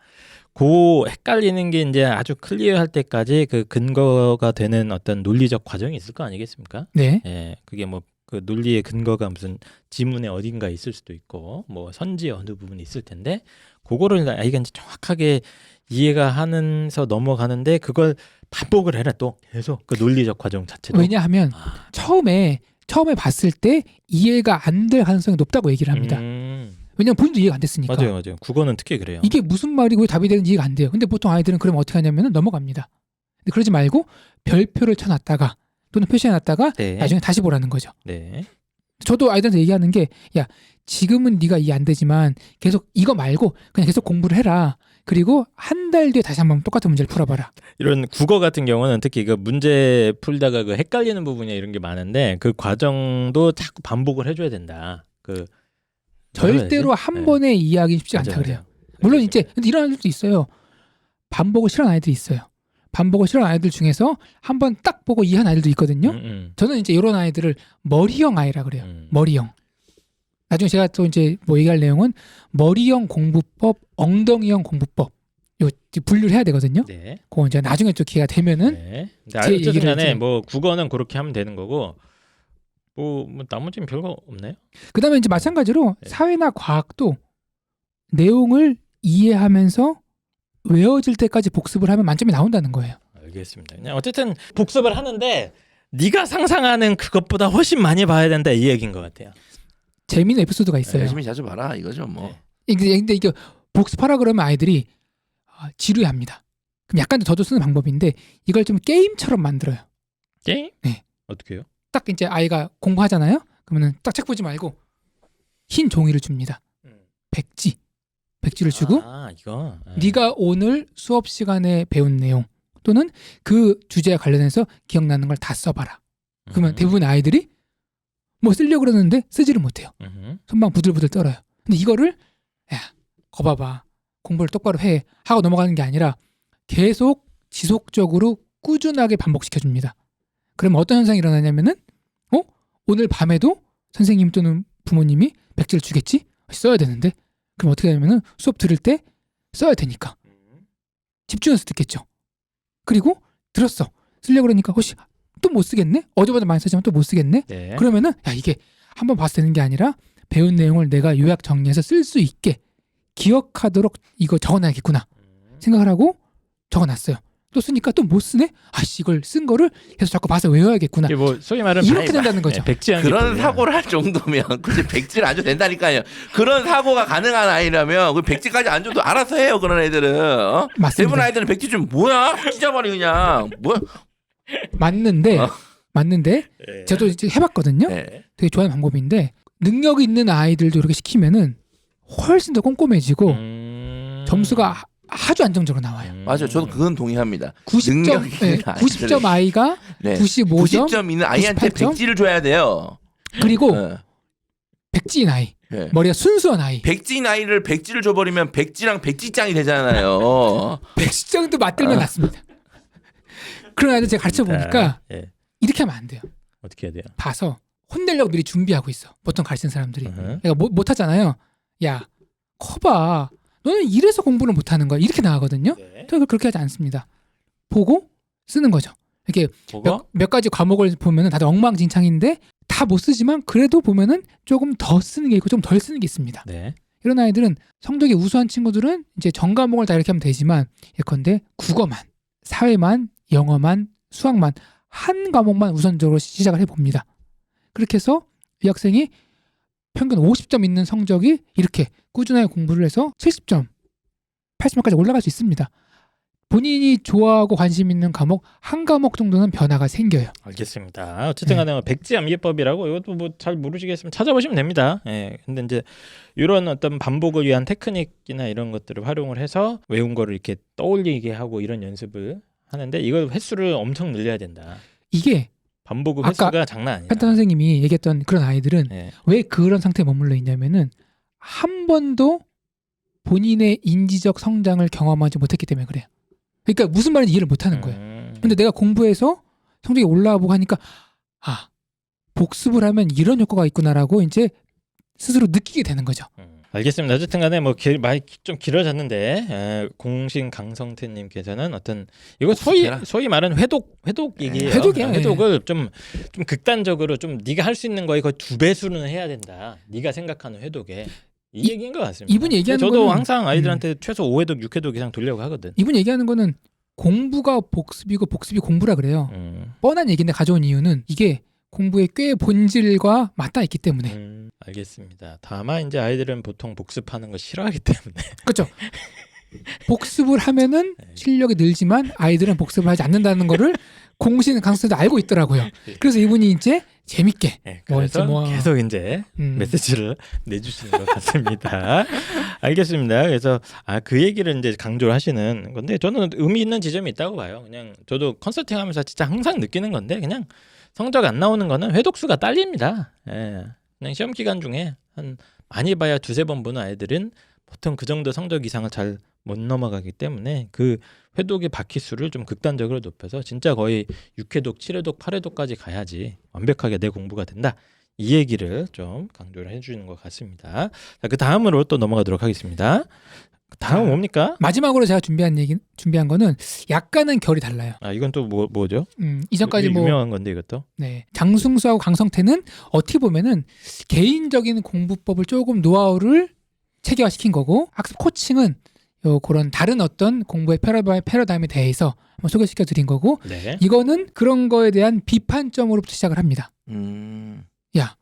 그 헷갈리는 게 이제 아주 클리어할 때까지 그 근거가 되는 어떤 논리적 과정이 있을 거 아니겠습니까? 네. 예, 그게 뭐 그 논리의 근거가 무슨 지문에 어딘가 있을 수도 있고 뭐 선지의 어느 부분이 있을 텐데 그거를 아이가 이제 정확하게 이해가 하면서 넘어가는데 그걸 반복을 해라 또 계속 그 논리적 과정 자체도. 왜냐하면 처음에 봤을 때 이해가 안 될 가능성이 높다고 얘기를 합니다. 왜냐면 본인도 이해가 안 됐으니까. 맞아요. 국어는 특히 그래요. 이게 무슨 말이고 왜 답이 되는지 이해가 안 돼요. 근데 보통 아이들은 그러면 어떻게 하냐면 넘어갑니다. 근데 그러지 말고 별표를 쳐놨다가 또는 표시해놨다가 네. 나중에 다시 보라는 거죠. 네. 저도 아이들한테 얘기하는 게 야 지금은 네가 이해 안 되지만 계속 이거 말고 그냥 계속 공부를 해라. 그리고 한 달 뒤에 다시 한번 똑같은 문제를 풀어봐라. 이런 국어 같은 경우는 특히 그 문제 풀다가 그 헷갈리는 부분이 이런 게 많은데 그 과정도 자꾸 반복을 해줘야 된다. 그 절대로 한 번에 이해하기 쉽지 않다 그래요. 물론 이제 근데 이런 아이들도 있어요. 반복을 싫어하는 아이들이 있어요. 반복을 싫어하는 아이들 중에서 한 번 딱 보고 이해한 아이들도 있거든요. 저는 이제 이런 아이들을 머리형 아이라 그래요. 머리형. 나중에 제가 또 이제 뭐 얘기할 내용은 머리형 공부법, 엉덩이형 공부법 요 분류를 해야 되거든요. 네. 그거 이제 나중에 또 기회가 되면은 네. 제 어쨌든 얘기를 간에 이제 뭐 국어는 그렇게 하면 되는 거고 뭐 나머지는 별거 없나요? 그다음에 이제 마찬가지로 네. 사회나 과학도 내용을 이해하면서 외워질 때까지 복습을 하면 만점이 나온다는 거예요. 알겠습니다. 그냥 어쨌든 복습을 하는데 네가 상상하는 그것보다 훨씬 많이 봐야 된다 이 얘기인 것 같아요. 재미있는 에피소드가 있어요. 열심히 자주 봐라 이거죠 뭐. 네. 근데 이게 복습하라 그러면 아이들이 지루해합니다. 그럼 약간 더도 쓰는 방법인데 이걸 좀 게임처럼 만들어요. 게임? 네. 어떻게요? 딱 이제 아이가 공부하잖아요. 그러면은 딱 책 보지 말고 흰 종이를 줍니다. 백지를 주고 이거. 네가 오늘 수업 시간에 배운 내용 또는 그 주제에 관련해서 기억나는 걸 다 써봐라. 그러면 대부분의 아이들이 뭐 쓰려고 그러는데 쓰지를 못해요. 손만 부들부들 떨어요. 근데 이거를 야 거봐봐 공부를 똑바로 해 하고 넘어가는 게 아니라 계속 지속적으로 꾸준하게 반복시켜줍니다. 그러면 어떤 현상이 일어나냐면은 오늘 밤에도 선생님 또는 부모님이 백지를 주겠지? 써야 되는데 그럼 어떻게 하냐면은 수업 들을 때 써야 되니까 집중해서 듣겠죠. 그리고 들었어 쓰려고 그러니까 혹시 또 못 쓰겠네? 어제보다 많이 쓰지만 또 못 쓰겠네? 네. 그러면은 야 이게 한번 봐서 되는 게 아니라 배운 내용을 내가 요약 정리해서 쓸 수 있게 기억하도록 이거 적어놔야겠구나 생각을 하고 적어놨어요. 또 쓰니까 또 못 쓰네? 아씨 이걸 쓴 거를 계속 자꾸 봐서 외워야겠구나. 이게 뭐 소위 말하는 이렇게 된다는 거죠. 백지한 그런 사고를 할 정도면 굳이 백지를 안 줘도 된다니까요. 그런 사고가 가능한 아이라면 그 백지까지 안 줘도 알아서 해요. 그런 애들은. 맞습니다. 대부분 아이들은 백지 좀 뭐야? 찢어버리 그냥. 뭐야? 맞는데 네. 저도 이제 해봤거든요. 네. 되게 좋아하는 방법인데 능력 있는 아이들도 이렇게 시키면은 훨씬 더 꼼꼼해지고 점수가 아주 안정적으로 나와요. 맞아요. 저도 그건 동의합니다. 90점 아이가 네. 95점 90점 있는 아이한테 98점? 백지를 줘야 돼요. 그리고 네. 백지인 아이 네. 머리가 순수한 아이 백지인 아이를 백지를 줘버리면 백지랑 백지짱이 되잖아요. 백지정도 맞들면 낫습니다. 그런 아이들 제가 가르쳐 보니까 예. 이렇게 하면 안 돼요. 어떻게 해야 돼요? 봐서 혼내려고 미리 준비하고 있어. 보통 가르치는 사람들이. 으흠. 내가 못 하잖아요. 야, 커봐. 너는 이래서 공부를 못 하는 거야. 이렇게 나가거든요. 네. 저는 그렇게 하지 않습니다. 보고 쓰는 거죠. 이렇게 보고 몇 가지 과목을 보면은 다들 엉망진창인데 다 못 쓰지만 그래도 보면은 조금 더 쓰는 게 있고 좀 덜 쓰는 게 있습니다. 네. 이런 아이들은 성적이 우수한 친구들은 이제 전 과목을 다 이렇게 하면 되지만 예컨대 국어만, 사회만, 영어만, 수학만 한 과목만 우선적으로 시작을 해봅니다. 그렇게 해서 이 학생이 평균 50점 있는 성적이 이렇게 꾸준하게 공부를 해서 70점, 80점까지 올라갈 수 있습니다. 본인이 좋아하고 관심 있는 과목 한 과목 정도는 변화가 생겨요. 알겠습니다. 어쨌든 간에 백지암기법이라고 이것도 뭐 잘 모르시겠으면 찾아보시면 됩니다. 예. 근데 이제 이런 어떤 반복을 위한 테크닉이나 이런 것들을 활용을 해서 외운 거를 이렇게 떠올리게 하고 이런 연습을 하는데 이걸 횟수를 엄청 늘려야 된다. 이게 반복의 아까 횟수가 장난 아니야. 펜타 선생님이 얘기했던 그런 아이들은 예. 왜 그런 상태에 머물러 있냐면은 한 번도 본인의 인지적 성장을 경험하지 못했기 때문에 그래요. 그러니까 무슨 말인지 이해를 못하는 거예요. 근데 내가 공부해서 성적이 올라오고 하니까 아 복습을 하면 이런 효과가 있구나라고 이제 스스로 느끼게 되는 거죠. 알겠습니다. 어쨌든 간에 뭐 많이 좀 길어졌는데 공신 강성태님께서는 어떤 이거 소위 말하는 회독 얘기예요. 회독이야. 회독을 좀 극단적으로 좀 네가 할 수 있는 거에 거의 2배수는 해야 된다. 네가 생각하는 회독에 이 얘기인 것 같습니다. 이분이 얘기하는 저도 거는 항상 아이들한테 최소 5회독, 6회독 이상 돌려고 하거든. 이분이 얘기하는 거는 공부가 복습이고 복습이 공부라 그래요. 뻔한 얘기인데 가져온 이유는 이게 공부의 꽤 본질과 맞닿아 있기 때문에. 알겠습니다. 다만 이제 아이들은 보통 복습하는 거 싫어하기 때문에. 그렇죠. 복습을 하면은 네. 실력이 늘지만 아이들은 복습을 하지 않는다는 거를 공신 강사도 알고 있더라고요. 그래서 이분이 이제 재밌게 네, 그래서 계속 이제 메시지를 내주시는 것 같습니다. 알겠습니다. 그래서 그 얘기를 이제 강조를 하시는 건데 저는 의미 있는 지점이 있다고 봐요. 그냥 저도 컨설팅하면서 진짜 항상 느끼는 건데 그냥 성적 안 나오는 거는 회독수가 딸립니다. 예. 그냥 시험 기간 중에 한 많이 봐야 2-3번 보는 아이들은 보통 그 정도 성적 이상을 잘 못 넘어가기 때문에 그 회독의 바퀴수를 좀 극단적으로 높여서 진짜 거의 6회독, 7회독, 8회독까지 가야지 완벽하게 내 공부가 된다. 이 얘기를 좀 강조를 해주는 것 같습니다. 자, 그 다음으로 또 넘어가도록 하겠습니다. 다음 뭡니까? 마지막으로 제가 준비한 거는 약간은 결이 달라요. 이건 또 뭐죠? 이전까지 유명한 건데 이것도. 네, 장승수하고 강성태는 어떻게 보면은 개인적인 공부법을 조금 노하우를 체계화시킨 거고 학습 코칭은 그런 다른 어떤 공부의 패러다임에 대해서 한번 소개시켜 드린 거고 네. 이거는 그런 거에 대한 비판점으로부터 시작을 합니다. 야,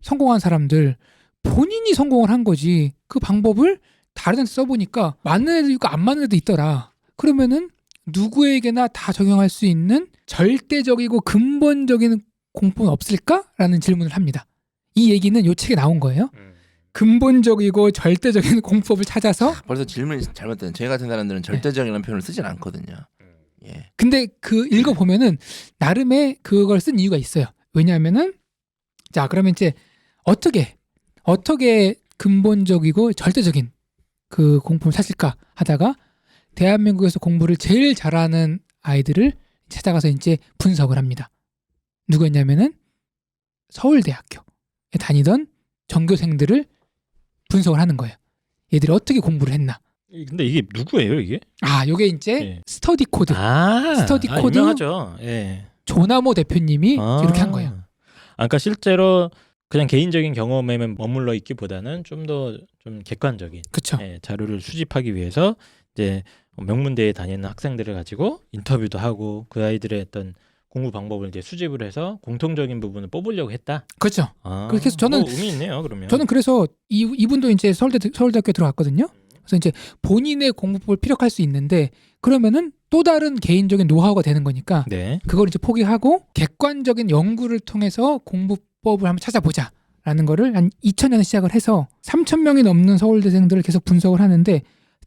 성공한 사람들 본인이 성공을 한 거지 그 방법을 다른 애한테 써보니까 맞는 애도 있고 안 맞는 애도 있더라. 그러면은 누구에게나 다 적용할 수 있는 절대적이고 근본적인 공법은 없을까라는 질문을 합니다. 이 얘기는 이 책에 나온 거예요. 근본적이고 절대적인 공법을 찾아서 벌써 질문이 잘못된. 저희 같은 사람들은 절대적이라는 표현을 쓰진 않거든요. 예. 근데 그 읽어보면은 나름의 그걸 쓴 이유가 있어요. 왜냐하면은 자 그러면 이제 어떻게 근본적이고 절대적인 그 공법을 찾을까 하다가 대한민국에서 공부를 제일 잘하는 아이들을 찾아가서 이제 분석을 합니다. 누구였냐면은 서울대학교에 다니던 전교생들을 분석을 하는 거예요. 얘들이 어떻게 공부를 했나. 근데 이게 누구예요 이게? 요게 이제 스터디 코드. 스터디 코드. 유명하죠. 예. 조나모 대표님이 이렇게 한 거예요. 그러니까 실제로 그냥 개인적인 경험에만 머물러 있기보다는 좀 더 좀 객관적인 그쵸. 자료를 수집하기 위해서 이제 명문대에 다니는 학생들을 가지고 인터뷰도 하고 그 아이들의 어떤 공부 방법을 이제 수집을 해서 공통적인 부분을 뽑으려고 했다. 그렇죠. 그렇게 해서 저는 의미 있네요. 그러면 저는 그래서 이분도 이제 서울대학교 들어갔거든요. 그래서 이제 본인의 공부법을 피력할 수 있는데 그러면은 또 다른 개인적인 노하우가 되는 거니까 네. 그걸 이제 포기하고 객관적인 연구를 통해서 공부법을 한번 찾아보자라는 거를 한 2000년에 시작을 해서 3000명이 넘는 서울대생들을 계속 분석을 하는데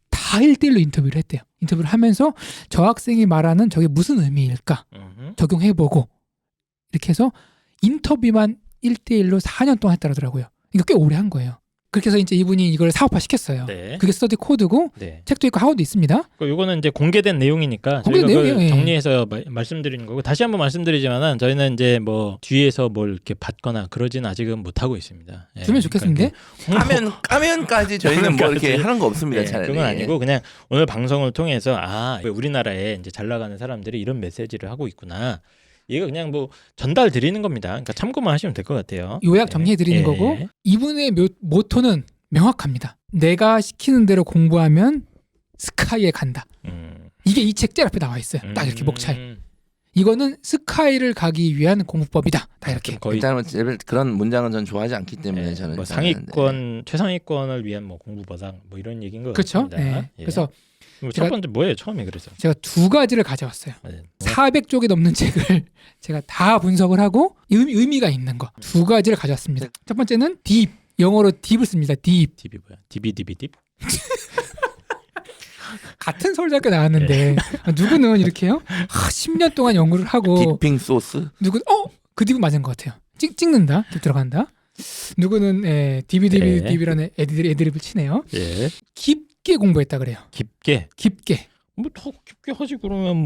다 1대1로 인터뷰를 했대요. 인터뷰를 하면서 저 학생이 말하는 저게 무슨 의미일까 적용해보고 이렇게 해서 인터뷰만 1대1로 4년 동안 했더라고요. 이거 꽤 오래 한 거예요. 그렇게 해서 이제 이분이 이걸 사업화 시켰어요. 네. 그게 스터디 코드고 네. 책도 있고 학원도 있습니다. 요거는 이제 공개된 내용이니까 저희가 그걸 정리해서 말씀드리는 거고 다시 한번 말씀드리지만은 저희는 이제 뭐 뒤에서 뭘 이렇게 받거나 그러지는 아직은 못 하고 있습니다. 주면 좋겠는데 까면까지 저희는 뭐 이렇게 하는 거 없습니다. 차라리. 그건 아니고 그냥 오늘 방송을 통해서 우리나라에 이제 잘 나가는 사람들이 이런 메시지를 하고 있구나. 이거 그냥 뭐 전달 드리는 겁니다. 그러니까 참고만 하시면 될 것 같아요. 요약 정리해 드리는 거고 이분의 모토는 명확합니다. 내가 시키는 대로 공부하면 스카이에 간다. 이게 이 책 제일 앞에 나와 있어요. 딱 이렇게 목차에. 이거는 스카이를 가기 위한 공부법이다. 다 이렇게. 일단은 그런 문장은 전 좋아하지 않기 때문에 저는 뭐 상위권 최상위권을 위한 뭐 공부 보상 뭐 이런 얘기인 것 그렇죠. 같습니다. 그래서 첫 번째 뭐예요? 처음에 그래서. 제가 두 가지를 가져왔어요. 네. 400쪽이 넘는 책을 제가 다 분석을 하고 의미가 있는 거 두 가지를 가져왔습니다. 첫 번째는 딥, 영어로 딥을 씁니다. 딥. 딥이 뭐야? 딥? 같은 서울대학교 나왔는데 누구는 이렇게요? 10년 동안 연구를 하고 디핑 소스. 누구는 그 딥은 맞은 것 같아요. 찍는다, 딥 들어간다. 누구는 딥이라는 애드립을 치네요. 예. 깊게 공부했다 그래요. 깊게. 뭐 더 깊게 하지 그러면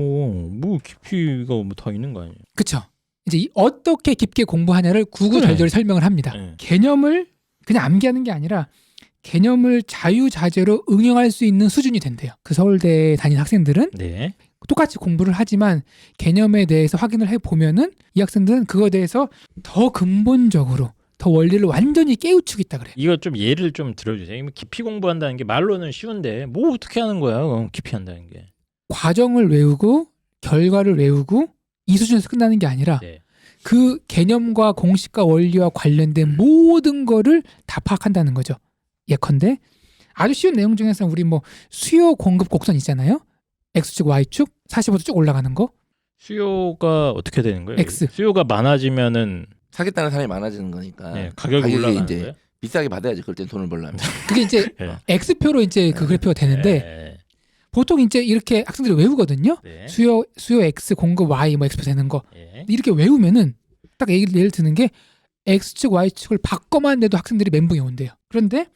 뭐 깊이가 뭐 다 있는 거 아니에요? 그쵸. 이제 어떻게 깊게 공부하냐를 구구절절 설명을 합니다. 개념을 그냥 암기하는 게 아니라 개념을 자유자재로 응용할 수 있는 수준이 된대요. 그 서울대에 다니는 학생들은 네. 똑같이 공부를 하지만 개념에 대해서 확인을 해보면은 이 학생들은 그거에 대해서 더 근본적으로 더 원리를 완전히 깨우치고 있다 그래요. 이거 좀 예를 좀 들어주세요. 깊이 공부한다는 게 말로는 쉬운데 뭐 어떻게 하는 거야? 깊이 한다는 게. 과정을 외우고 결과를 외우고 이 수준에서 끝나는 게 아니라 네. 그 개념과 공식과 원리와 관련된 모든 거를 다 파악한다는 거죠. 예컨대 아주 쉬운 내용 중에서 우리 뭐 수요 공급 곡선 있잖아요. X축, Y축, 45도 쭉 올라가는 거. 수요가 어떻게 되는 거예요? X. 수요가 많아지면은 사겠다는 사람이 많아지는 거니까. 네, 가격이 올라가는 이제 거예요? 비싸게 받아야지. 그럴 땐 돈을 벌려면. 그게 이제 네. X표로 이제 그 그래프가 되는데 네. 보통 이제 이렇게 학생들이 외우거든요. 네. 수요 X 공급 Y 뭐 X표 되는 거. 네. 이렇게 외우면은 딱 예를 드는 게 X축, Y축을 바꿔만 내도 학생들이 멘붕이 온대요. 그런데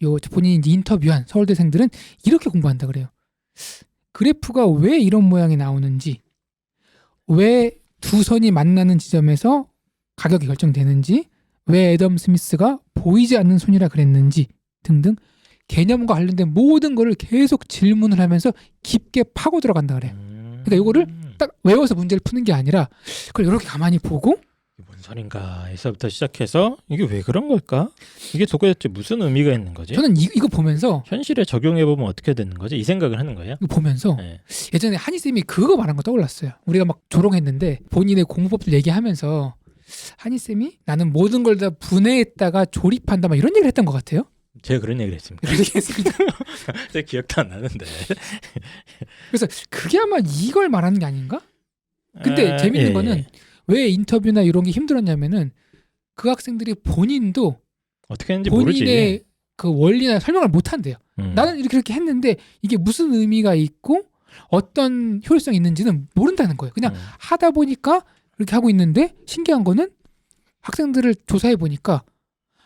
요 본인이 이제 인터뷰한 서울대생들은 이렇게 공부한다 그래요. 그래프가 왜 이런 모양이 나오는지, 왜 두 선이 만나는 지점에서 가격이 결정되는지, 왜 애덤 스미스가 보이지 않는 손이라 그랬는지 등등 개념과 관련된 모든 거를 계속 질문을 하면서 깊게 파고 들어간다 그래요. 그러니까 이거를 딱 외워서 문제를 푸는 게 아니라 그걸 이렇게 가만히 보고 이게 뭔 소린가에서부터 시작해서 이게 왜 그런 걸까? 이게 도대체 무슨 의미가 있는 거지? 저는 이거 보면서 현실에 적용해 보면 어떻게 되는 거지? 이 생각을 하는 거예요? 이거 보면서 네. 예전에 한희 쌤이 그거 말한 거 떠올랐어요. 우리가 막 조롱했는데 본인의 공부법들 얘기하면서 한희 쌤이 나는 모든 걸 다 분해했다가 조립한다 막 이런 얘기를 했던 것 같아요. 제가 그런 얘기를 했습니다. 이런 얘기 했습니다. 제 기억도 안 나는데. 그래서 그게 아마 이걸 말하는 게 아닌가? 근데 재밌는 예, 거는 예. 왜 인터뷰나 이런 게 힘들었냐면은 그 학생들이 본인도 어떻게 했는지 본인의 모르지. 그 원리나 설명을 못 한대요. 나는 이렇게 했는데 이게 무슨 의미가 있고 어떤 효율성이 있는지는 모른다는 거예요. 그냥 하다 보니까 그렇게 하고 있는데 신기한 거는 학생들을 조사해 보니까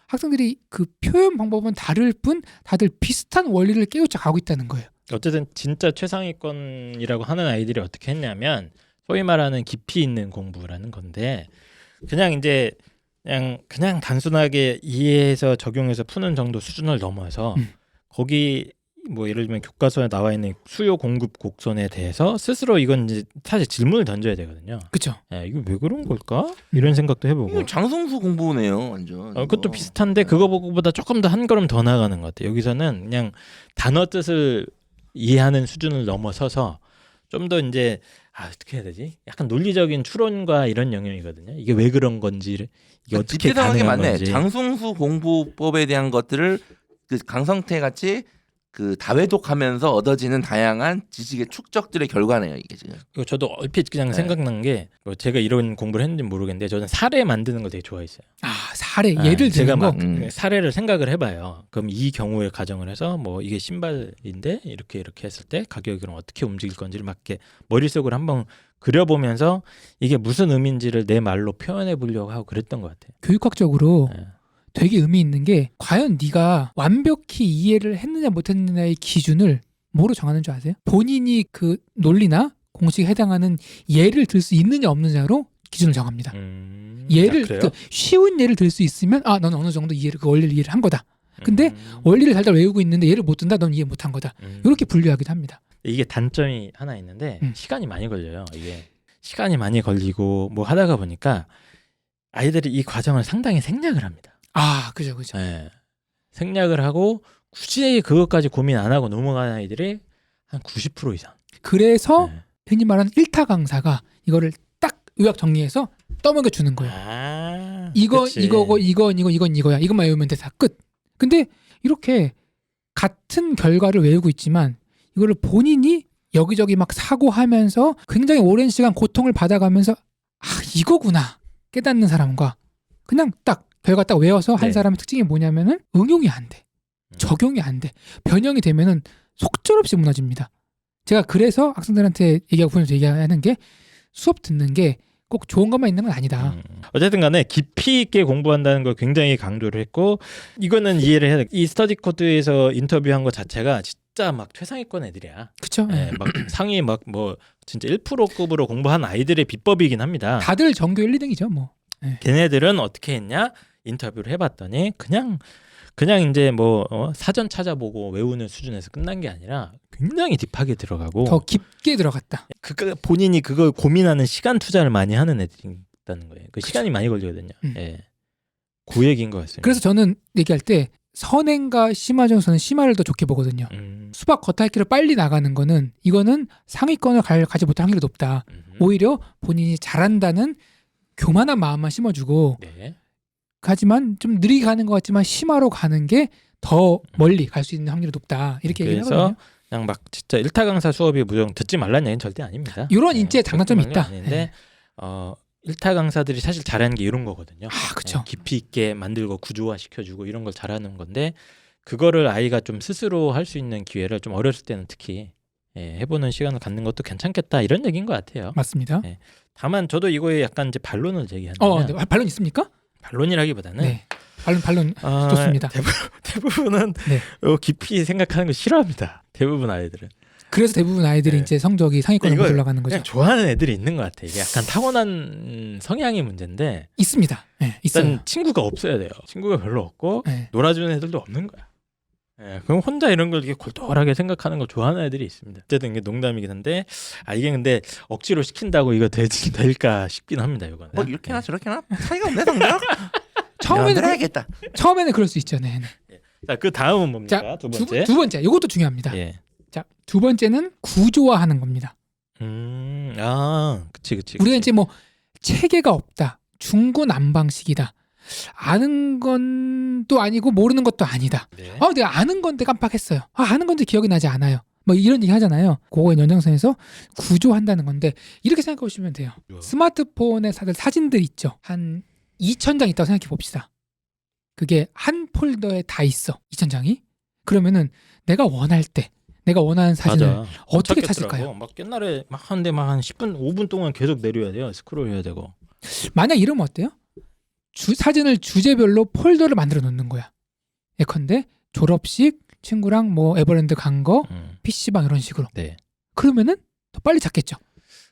학생들이 그 표현 방법은 다를 뿐 다들 비슷한 원리를 깨우쳐 가고 있다는 거예요. 어쨌든 진짜 최상위권이라고 하는 아이들이 어떻게 했냐면 소위 말하는 깊이 있는 공부라는 건데 그냥 이제 그냥 단순하게 이해해서 적용해서 푸는 정도 수준을 넘어서 거기 뭐 예를 들면 교과서에 나와 있는 수요 공급 곡선에 대해서 스스로 이건 이제 사실 질문을 던져야 되거든요. 그렇죠. 이거 왜 그런 걸까? 이런 생각도 해보고. 이거 장성수 공부네요, 완전. 그것도 비슷한데 그거 보고보다 조금 더 한 걸음 더 나아가는 것 같아요. 여기서는 그냥 단어 뜻을 이해하는 수준을 넘어서서 좀 더 이제 어떻게 해야 되지? 약간 논리적인 추론과 이런 영역이거든요. 이게 왜 그런 건지 이게 어떻게 집대성하게 가능한 맞네. 건지. 장성수 공부법에 대한 것들을 그 강성태 같이 그 다회독하면서 얻어지는 다양한 지식의 축적들의 결과네요, 이게 지금. 이거 저도 얼핏 그냥 네. 생각난 게 제가 이런 공부를 했는지 모르겠는데 저는 사례 만드는 거 되게 좋아했어요. 사례 예를 제가 드는 거. 막 사례를 생각을 해봐요. 그럼 이 경우에 가정을 해서 뭐 이게 신발인데 이렇게 했을 때 가격이 그럼 어떻게 움직일 건지를 막 이렇게 머릿속으로 한번 그려보면서 이게 무슨 의미인지를 내 말로 표현해 보려고 하고 그랬던 것 같아요. 교육학적으로 네. 되게 의미 있는 게 과연 네가 완벽히 이해를 했느냐 못했느냐의 기준을 뭐로 정하는 줄 아세요? 본인이 그 논리나 공식에 해당하는 예를 들 수 있느냐 없느냐로 기준을 정합니다. 예를 그래요? 그 쉬운 예를 들 수 있으면 넌 어느 정도 이해를 그 원리를 이해를 한 거다. 근데 원리를 달달 외우고 있는데 예를 못 든다. 넌 이해 못한 거다. 이렇게 분류하기도 합니다. 이게 단점이 하나 있는데 음. 시간이 많이 걸려요. 이게 시간이 많이 걸리고 뭐 하다가 보니까 아이들이 이 과정을 상당히 생략을 합니다. 그죠. 네. 생략을 하고 굳이 그것까지 고민 안 하고 넘어가는 아이들이 한 90% 이상. 그래서 네. 흔히 말하는 1타 강사가 이거를 딱 요약 정리해서 떠먹여 주는 거예요. 그치. 이거고 이건 이거야. 이것만 외우면 돼. 다 끝. 근데 이렇게 같은 결과를 외우고 있지만 이거를 본인이 여기저기 막 사고하면서 굉장히 오랜 시간 고통을 받아가면서 이거구나 깨닫는 사람과 그냥 딱 결과 딱 외워서 한 네. 사람의 특징이 뭐냐면은 응용이 안 돼. 적용이 안 돼. 변형이 되면은 속절없이 무너집니다. 제가 그래서 학생들한테 얘기하고 보면서 얘기하는 게 수업 듣는 게 꼭 좋은 것만 있는 건 아니다. 어쨌든 간에 깊이 있게 공부한다는 걸 굉장히 강조를 했고 이거는 이해를 해야 돼. 이 스터디 코드에서 인터뷰한 것 자체가 진짜 막 최상위권 애들이야. 그쵸? 예, 막 상위 막 뭐 진짜 1%급으로 공부한 아이들의 비법이긴 합니다. 다들 전교 1, 2등이죠 뭐. 걔네들은 어떻게 했냐? 인터뷰를 해봤더니 그냥 이제 뭐 사전 찾아보고 외우는 수준에서 끝난 게 아니라 굉장히 딥하게 들어가고 더 깊게 들어갔다. 본인이 그걸 고민하는 시간 투자를 많이 하는 애들이 있다는 거예요. 그 시간이 많이 걸리거든요. 예. 그 얘기인 것 같습니다. 그래서 저는 얘기할 때 선행과 심화 중에서는 심화를 더 좋게 보거든요. 수박 겉핥기를 빨리 나가는 거는 이거는 상위권을 가지 못할 확률이 높다. 오히려 본인이 잘한다는 교만한 마음만 심어주고 네. 하지만 좀 느리게 가는 것 같지만 심화로 가는 게 더 멀리 갈 수 있는 확률이 높다. 이렇게 얘기를 그래서 하거든요. 그냥 막 진짜 1타 강사 수업이 무조건 듣지 말라는 얘기는 절대 아닙니다. 이런 인지에 장단점이 듣지 말라는 있다. 게 아닌데 1타 강사들이 사실 잘하는 게 이런 거거든요. 그렇죠. 깊이 있게 만들고 구조화 시켜주고 이런 걸 잘하는 건데 그거를 아이가 좀 스스로 할 수 있는 기회를 좀 어렸을 때는 특히 해보는 시간을 갖는 것도 괜찮겠다 이런 얘기인 것 같아요. 맞습니다. 다만 저도 이거에 약간 이제 반론을 제기하는데 네. 반론 있습니까? 반론이라기보다는 네. 반론 좋습니다. 대부분은 네. 깊이 생각하는 거 싫어합니다. 대부분 아이들은. 그래서 대부분 아이들이 네. 이제 성적이 상위권으로 못 올라가는 거죠. 그냥 좋아하는 애들이 있는 것 같아. 이게 약간 타고난 성향의 문제인데 있습니다. 네, 있어요. 일단 친구가 없어야 돼요. 친구가 별로 없고 네. 놀아주는 애들도 없는 거야. 그럼 혼자 이런 걸 이렇게 골똘하게 생각하는 걸 좋아하는 애들이 있습니다. 어쨌든 이게 농담이긴 한데 이게 근데 억지로 시킨다고 이거 될까 싶긴 합니다. 이거는. 뭐 이렇게나 저렇게나 차이가 없네 성적. 처음에는 해야겠다. 처음에는 그럴 수 있죠. 네. 자, 그 다음은 뭡니까? 자, 두 번째. 두 번째. 이것도 중요합니다. 예. 자, 두 번째는 구조화하는 겁니다. 그치. 우리가 이제 뭐 체계가 없다, 중구난방식이다, 아는 건 또 아니고 모르는 것도 아니다. 네. 내가 아는 건데 깜빡했어요. 아는 건데 기억이 나지 않아요. 뭐 이런 얘기 하잖아요. 그거의 연장선에서 구조한다는 건데 이렇게 생각해 보시면 돼요. 스마트폰에 사진들 있죠. 한 2,000장 있다고 생각해 봅시다. 그게 한 폴더에 다 있어. 2,000장이. 그러면은 내가 원할 때 내가 원하는 사진을 맞아. 어떻게 찾겠더라고. 찾을까요? 막 옛날에 막 하는데 막 한 10분, 5분 동안 계속 내려야 돼요. 스크롤 해야 되고. 만약 이러면 어때요? 사진을 주제별로 폴더를 만들어 놓는 거야. 예컨대 졸업식, 친구랑 뭐 에버랜드 간 거, PC방 이런 식으로. 네. 그러면은 더 빨리 찾겠죠.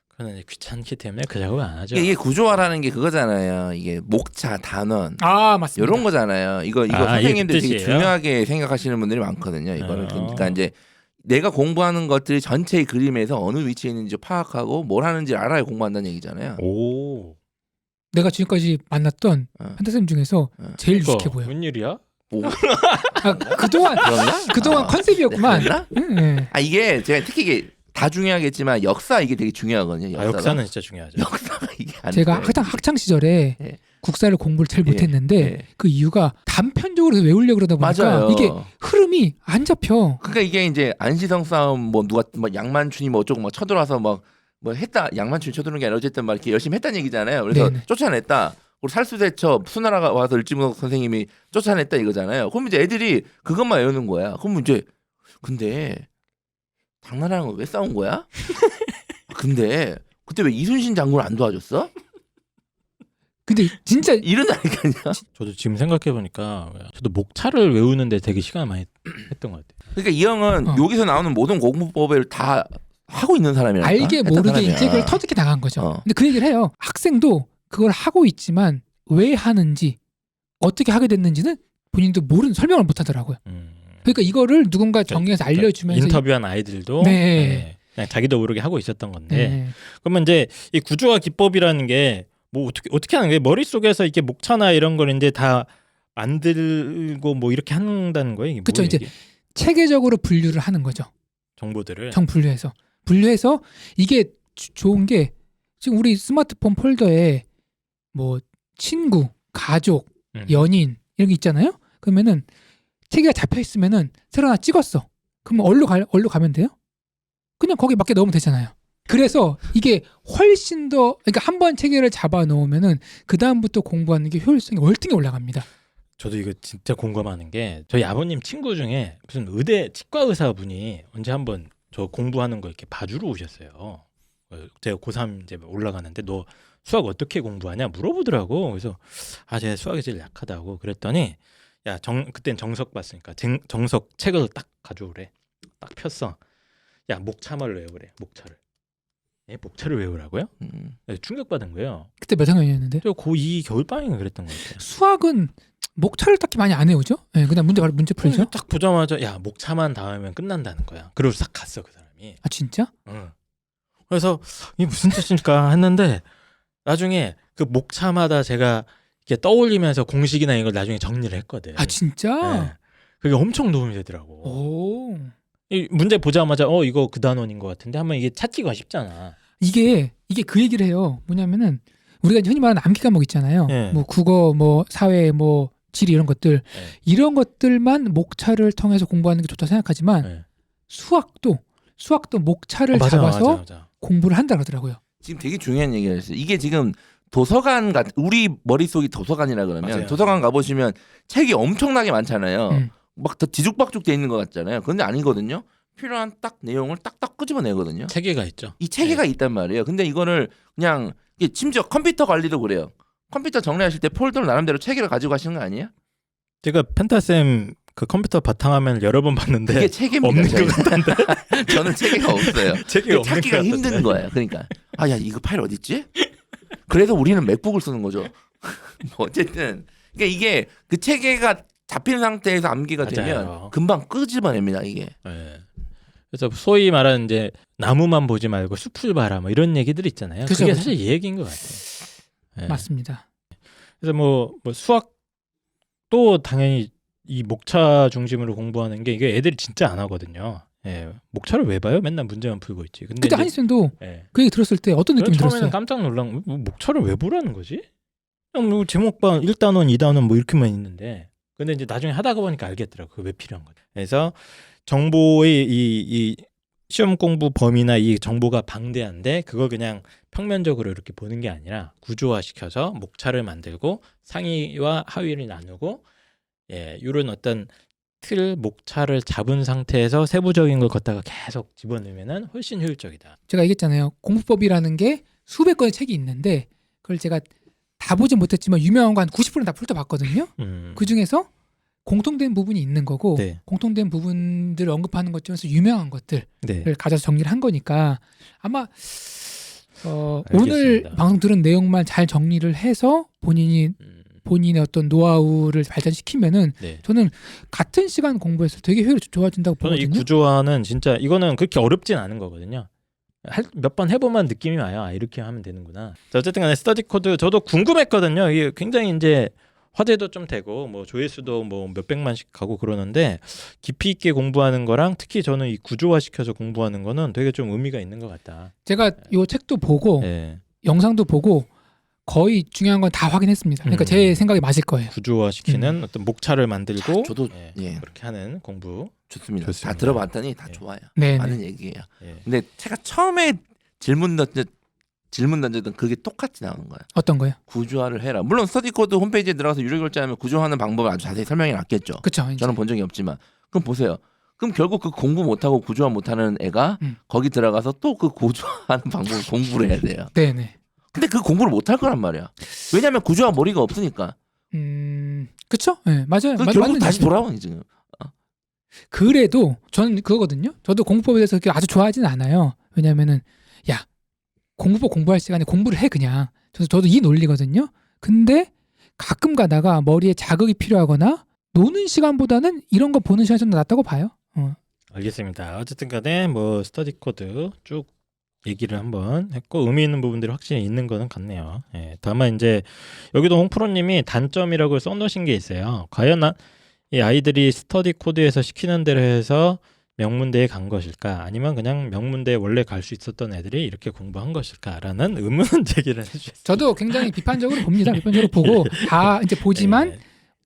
그건 이제 귀찮기 때문에 그 작업을 안 하죠. 이게 구조화라는 게 그거잖아요. 이게 목차, 단원 맞습니다. 이런 거잖아요. 이거 선생님들 이게 되게 뜻이에요? 중요하게 생각하시는 분들이 많거든요. 이거를 그러니까 이제 내가 공부하는 것들이 전체의 그림에서 어느 위치에 있는지 파악하고 뭘 하는지 알아야 공부한다는 얘기잖아요. 오. 내가 지금까지 만났던 한타쌤 중에서 제일 유식해 보여. 웬일이야? 그동안 컨셉이었구만. 그랬나? 네. 이게 제가 특히 이게 다 중요하겠지만 역사 이게 되게 중요하거든요. 역사는 진짜 중요하죠. 역사가 이게 안 제가 돼요. 학창 시절에 예. 국사를 공부를 잘 못했는데 예. 그 이유가 단편적으로 외우려고 그러다 보니까 맞아요. 이게 흐름이 안 잡혀. 그러니까 이게 이제 안시성 싸움 뭐 누가 뭐 양만춘이 뭐 어쩌고 막 쳐들어와서 뭐 했다. 양만춘이 쳐들어오는 게 아니라 어쨌든 막 이렇게 열심히 했다는 얘기잖아요. 그래서 네네. 쫓아냈다. 그리고 살수대첩 수나라가 와서 일지문학 선생님이 쫓아냈다 이거잖아요. 그럼 이제 애들이 그것만 외우는 거야. 그럼 이제 근데 당나라랑 왜 싸운 거야? 근데 그때 왜 이순신 장군을 안 도와줬어? 근데 진짜 이런다니까요. 저도 지금 생각해 보니까 저도 목차를 외우는데 되게 시간을 많이 했던 것 같아요. 그러니까 이 형은 여기서 나오는 모든 공부법을 다 하고 있는 사람이랄까? 알게 했던 모르게 사람이야. 이제 그걸 터득해 나간 거죠. 근데 그 얘기를 해요. 학생도 그걸 하고 있지만 왜 하는지 어떻게 하게 됐는지는 본인도 설명을 못 하더라고요. 그러니까 이거를 누군가 정리해서 알려주면서 인터뷰한 아이들도 네. 그냥 자기도 모르게 하고 있었던 건데 네. 그러면 이제 이 구조화 기법이라는 게 뭐 어떻게 하는 게 머릿속에서 이렇게 목차나 이런 걸 이제 다 만들고 뭐 이렇게 한다는 거예요. 이게 그렇죠. 뭐예요, 이제 이게? 체계적으로 분류를 하는 거죠. 정보들을 분류해서 이게 좋은 게 지금 우리 스마트폰 폴더에 뭐 친구, 가족, 연인 이런 게 있잖아요. 그러면은 체계가 잡혀 있으면은 새로 하나 찍었어. 그럼 어디로 가면 돼요? 그냥 거기에 맞게 넣으면 되잖아요. 그래서 이게 훨씬 더 그러니까 한 번 체계를 잡아 놓으면은 그 다음부터 공부하는 게 효율성이 월등히 올라갑니다. 저도 이거 진짜 공감하는 게 저희 아버님 친구 중에 무슨 의대 치과 의사분이 언제 한번 저 공부하는 거 이렇게 봐주러 오셨어요. 제가 고3 이제 올라가는데 너 수학 어떻게 공부하냐 물어보더라고. 그래서 제가 수학이 제일 약하다고 그랬더니 그땐 정석 봤으니까 정석 책을 딱 가져오래. 딱 폈어. 목차를 외우래. 목차를. 목차를 외우라고요? 충격받은 거예요. 그때 몇 학년이었는데? 저 고2 겨울방학인가 그랬던 것 같아요. 수학은 목차를 딱히 많이 안 외우죠? 네, 그냥 문제 풀죠. 딱 보자마자 목차만 닿으면 끝난다는 거야. 그러고 싹 갔어 그 사람이. 아 진짜? 응. 그래서 이게 무슨 뜻일까 했는데 나중에 그 목차마다 제가 이렇게 떠올리면서 공식이나 이걸 나중에 정리를 했거든. 아 진짜? 네. 그게 엄청 도움이 되더라고. 오. 이 문제 보자마자 이거 그 단원인 것 같은데 하면 이게 찾기가 쉽잖아. 이게 그 얘기를 해요. 뭐냐면은 우리가 흔히 말하는 암기 과목 있잖아요. 네. 뭐 국어, 뭐 사회, 뭐 지리 이런 것들 이런 것들만 목차를 통해서 공부하는 게 좋다 생각하지만 수학도 목차를 잡아서 맞아. 공부를 한다 그러더라고요. 지금 되게 중요한 얘기를 했어요. 이게 지금 도서관 우리 머릿속이 도서관이라 그러면 맞아요. 도서관 가보시면 책이 엄청나게 많잖아요. 막 더 뒤죽박죽 돼 있는 것 같잖아요. 그런데 아니거든요. 필요한 딱 내용을 딱딱 끄집어내거든요. 체계가 있죠. 이 체계가 있단 말이에요. 근데 이거를 그냥 심지어 컴퓨터 관리도 그래요. 컴퓨터 정리하실 때 폴더를 나름대로 체계를 가지고 가시는 거 아니에요? 제가 펜타쌤 그 컴퓨터 바탕화면을 여러 번 봤는데 이게 체계입니다. 없는 것 같은데. 저는 체계가 없어요. 체계가 없는 찾기가 것 힘든 같은데. 거예요. 그러니까 이거 파일 어디 있지? 그래서 우리는 맥북을 쓰는 거죠. 뭐 어쨌든 그러니까 이게 그 체계가 잡힌 상태에서 암기가 맞아요. 되면 금방 끄집어냅니다. 이게. 네. 그래서 소위 말하는 이제 나무만 보지 말고 숲을 봐라 뭐 이런 얘기들 있잖아요. 그쵸, 그게 그쵸. 사실 이 얘기인 것 같아요. 네. 맞습니다. 그래서 뭐 수학도 당연히 이 목차 중심으로 공부하는 게 이게 애들이 진짜 안 하거든요. 목차를 왜 봐요? 맨날 문제만 풀고 있지. 근데 그때 한희쌤도 예. 그 얘기 들었을 때 어떤 느낌이 처음에는 들었어요? 깜짝 놀란 거 목차를 왜 보라는 거지? 그냥 뭐 제목만 1단원, 2단원 뭐 이렇게만 있는데 근데 이제 나중에 하다가 보니까 알겠더라고. 그게 왜 필요한 거지. 그래서 정보의 이 시험 공부 범위나 이 정보가 방대한데 그걸 그냥 평면적으로 이렇게 보는 게 아니라 구조화시켜서 목차를 만들고 상위와 하위를 나누고 이런 어떤 틀 목차를 잡은 상태에서 세부적인 걸 걷다가 계속 집어넣으면은 훨씬 효율적이다. 제가 얘기했잖아요. 공부법이라는 게 수백 권의 책이 있는데 그걸 제가 다 보진 못했지만 유명한 거 한 90%는 다 훑어봤거든요. 그 중에서 공통된 부분이 있는 거고 네. 공통된 부분들을 언급하는 것 중에서 유명한 것들을 네. 가져서 정리를 한 거니까 아마 오늘 알겠습니다. 방송 들은 내용만 잘 정리를 해서 본인의 어떤 노하우를 발전시키면은 네. 저는 같은 시간 공부했을 때 되게 효율이 좋아진다고 저는 이 보거든요. 구조화는 진짜 이거는 그렇게 어렵진 않은 거거든요. 몇 번 해보면 느낌이 와요. 이렇게 하면 되는구나. 자, 어쨌든 간에 스터디 코드 저도 궁금했거든요. 이게 굉장히 이제 화제도 좀 되고 뭐 조회수도 뭐 몇백만씩 가고 그러는데 깊이 있게 공부하는 거랑 특히 저는 이 구조화 시켜서 공부하는 거는 되게 좀 의미가 있는 것 같다. 제가 이 책도 보고 네. 영상도 보고 거의 중요한 건 다 확인했습니다. 그러니까 제 생각이 맞을 거예요. 구조화 시키는 어떤 목차를 만들고 저도 그렇게 하는 공부. 좋습니다. 좋습니다. 다 들어봤더니 다 좋아요. 네. 많은 얘기예요. 예. 근데 제가 처음에 질문 던졌던 그게 똑같이 나오는 거예요. 어떤 거요? 구조화를 해라. 물론 스터디코드 홈페이지에 들어가서 유료 결제하면 구조화하는 방법을 아주 자세히 설명해 놨겠죠. 그렇죠. 저는 본 적이 없지만 그럼 보세요. 그럼 결국 그 공부 못하고 구조화 못하는 애가 거기 들어가서 또 그 구조화하는 방법을 공부를 해야 돼요. 네네. 근데 그 공부를 못할 거란 말이야. 왜냐하면 구조화 머리가 없으니까. 그렇죠? 네, 맞아요. 결국 맞는 다시 얘기죠. 돌아오니 지금. 그래도 저는 그거거든요. 저도 공부법에 대해서 그렇게 아주 좋아하진 않아요. 왜냐면은 공부법 공부할 시간에 공부를 해 그냥. 저도 이 논리거든요. 근데 가끔 가다가 머리에 자극이 필요하거나 노는 시간보다는 이런 거 보는 시간이 좀 낫다고 봐요. 알겠습니다. 어쨌든 간에 뭐 스터디 코드 쭉 얘기를 한번 했고 의미 있는 부분들이 확실히 있는 거는 같네요. 다만 이제 여기도 홍프로님이 단점이라고 써놓으신 게 있어요. 과연 이 아이들이 스터디 코드에서 시키는 대로 해서 명문대에 간 것일까? 아니면 그냥 명문대에 원래 갈 수 있었던 애들이 이렇게 공부한 것일까라는 의문 제기를 해주셨어요. 저도 굉장히 비판적으로 봅니다. 비판적으로 보고 다 이제 보지만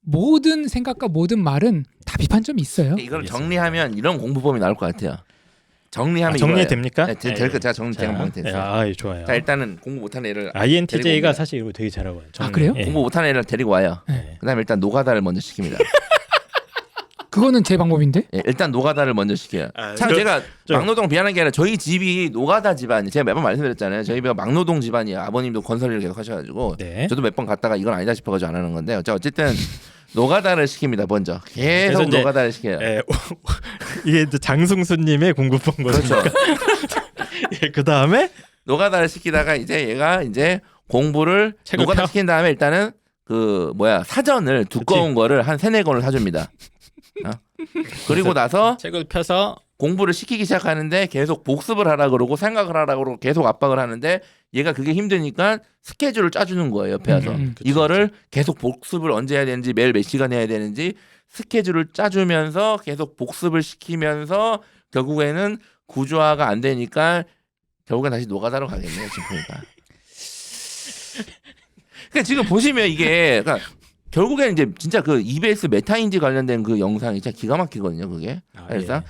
모든 생각과 모든 말은 다 비판점이 있어요. 이걸 정리하면 이런 공부법이 나올 것 같아요. 정리하면 정리됩니까? 네, 제가 정리됐어요. 아, 좋아요. 자, 일단은 공부 못하는 애를 INTJ가 사실 이거 되게 잘하고 와요. 아, 그래요? 공부 못하는 애를 데리고 와요. 네. 그다음에 일단 노가다를 먼저 시킵니다. 그거는 제 방법인데. 예, 일단 노가다를 먼저 시켜요. 참 저- 제가 저- 막노동 비하는 게 아니라 저희 집이 노가다 집안이 제가 매번 말씀드렸잖아요. 저희 집이 막노동 집안이에요. 아버님도 건설 일을 계속 하셔가지고 네. 저도 몇 번 갔다가 이건 아니다 싶어가지고 안 하는 건데 어쨌든 노가다를 시킵니다. 먼저 그래서 계속 이제- 노가다를 시켜요. 예, 이게 이제 장승수님의 공부법 거죠. 그렇죠. 예, 그 다음에 노가다를 시키다가 이제 얘가 이제 공부를 책을 노가다 펴? 시킨 다음에 일단은 그 사전을 두꺼운 거를 한 3-4권을 사줍니다. 어? 그리고 나서 책을 펴서 공부를 시키기 시작하는데 계속 복습을 하라 그러고 생각을 하라 그러고 계속 압박을 하는데 얘가 그게 힘드니까 스케줄을 짜주는 거예요. 옆에 와서 그쵸, 이거를 계속 복습을 언제 해야 되는지 매일 몇 시간 해야 되는지 스케줄을 짜주면서 계속 복습을 시키면서 결국에는 구조화가 안 되니까 결국엔 다시 노가다로 가겠네요. 지금 보니까. 그러니까 지금 보시면 이게 그러니까 결국에는 이제 진짜 그 EBS 메타인지 관련된 그 영상이 진짜 기가 막히거든요. 그게 사실상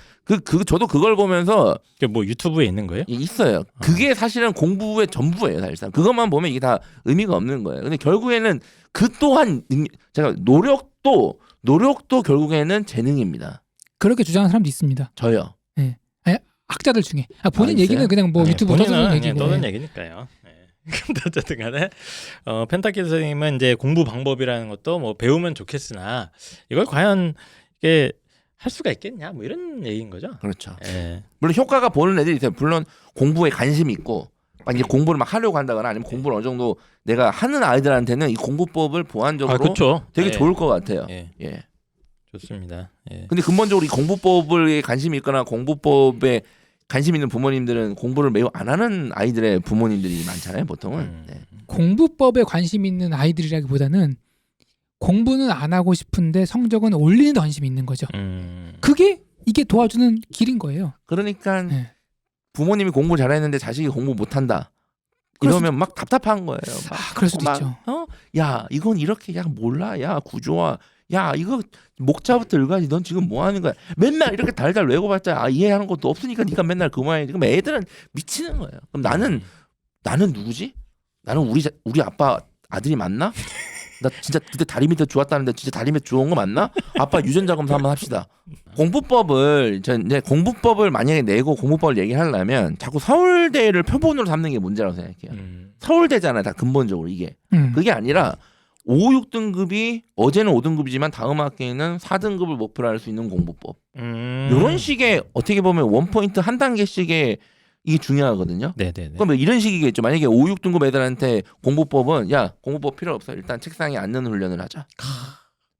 저도 그걸 보면서 그게 뭐 유튜브에 있는 거예요? 있어요. 그게 사실은 공부의 전부예요. 사실상 그것만 보면 이게 다 의미가 없는 거예요. 근데 결국에는 그 또한 제가 노력도 결국에는 재능입니다. 그렇게 주장하는 사람도 있습니다. 저요. 학자들 중에. 본인 있어요? 얘기는 그냥 뭐 네, 유튜브 본인은 떠드는 그냥 얘기고. 떠드는 얘기니까요. 네. 근데 어쨌든 간에 펜타키 선생님은 이제 공부 방법이라는 것도 뭐 배우면 좋겠으나 이걸 과연 이게 할 수가 있겠냐 뭐 이런 얘기인 거죠. 그렇죠. 예. 물론 효과가 보는 애들이 있어요. 물론 공부에 관심이 있고 막 이제 공부를 막 하려고 한다거나 아니면 공부를 어느 정도 내가 하는 아이들한테는 이 공부법을 보완적으로 그렇죠. 되게 예. 좋을 것 같아요. 예. 예. 좋습니다. 예. 근데 근본적으로 이 공부법에 관심이 있거나 공부법에 관심 있는 부모님들은 공부를 매우 안 하는 아이들의 부모님들이 많잖아요, 보통은. 네. 공부법에 관심 있는 아이들이라기보다는 공부는 안 하고 싶은데 성적은 올리는 데 관심이 있는 거죠. 그게 이게 도와주는 길인 거예요. 그러니까 네. 부모님이 공부 잘했는데 자식이 공부 못한다. 그럴 이러면 막 답답한 거예요. 막 그럴 수도 막, 있죠. 야, 이건 이렇게 야 몰라. 야, 구조화. 야, 이거 목자부터 읽어야지. 넌 지금 뭐 하는 거야? 맨날 이렇게 달달 외고봤자 이해하는 것도 없으니까 네가 맨날 그 모양이지. 그럼 애들은 미치는 거예요. 그럼 나는 누구지? 나는 우리 아빠 아들이 맞나? 나 진짜 그때 다리 밑에 주웠다는데 진짜 다리 밑에 주운 거 맞나? 아빠 유전자 검사 한번 합시다. 공부법을 이제 공부법을 만약에 내고 공부법을 얘기하려면 자꾸 서울대를 표본으로 삼는 게 문제라고 생각해요. 서울대잖아요, 다 근본적으로 이게. 그게 아니라 5, 6등급이 어제는 5등급이지만 다음 학기에는 4등급을 목표로 할 수 있는 공부법. 이런 식의 어떻게 보면 원포인트 한 단계씩의 이게 중요하거든요. 네네네. 그럼 이런 식이겠죠. 만약에 5, 6등급 애들한테 공부법은 야 공부법 필요 없어. 일단 책상에 앉는 훈련을 하자.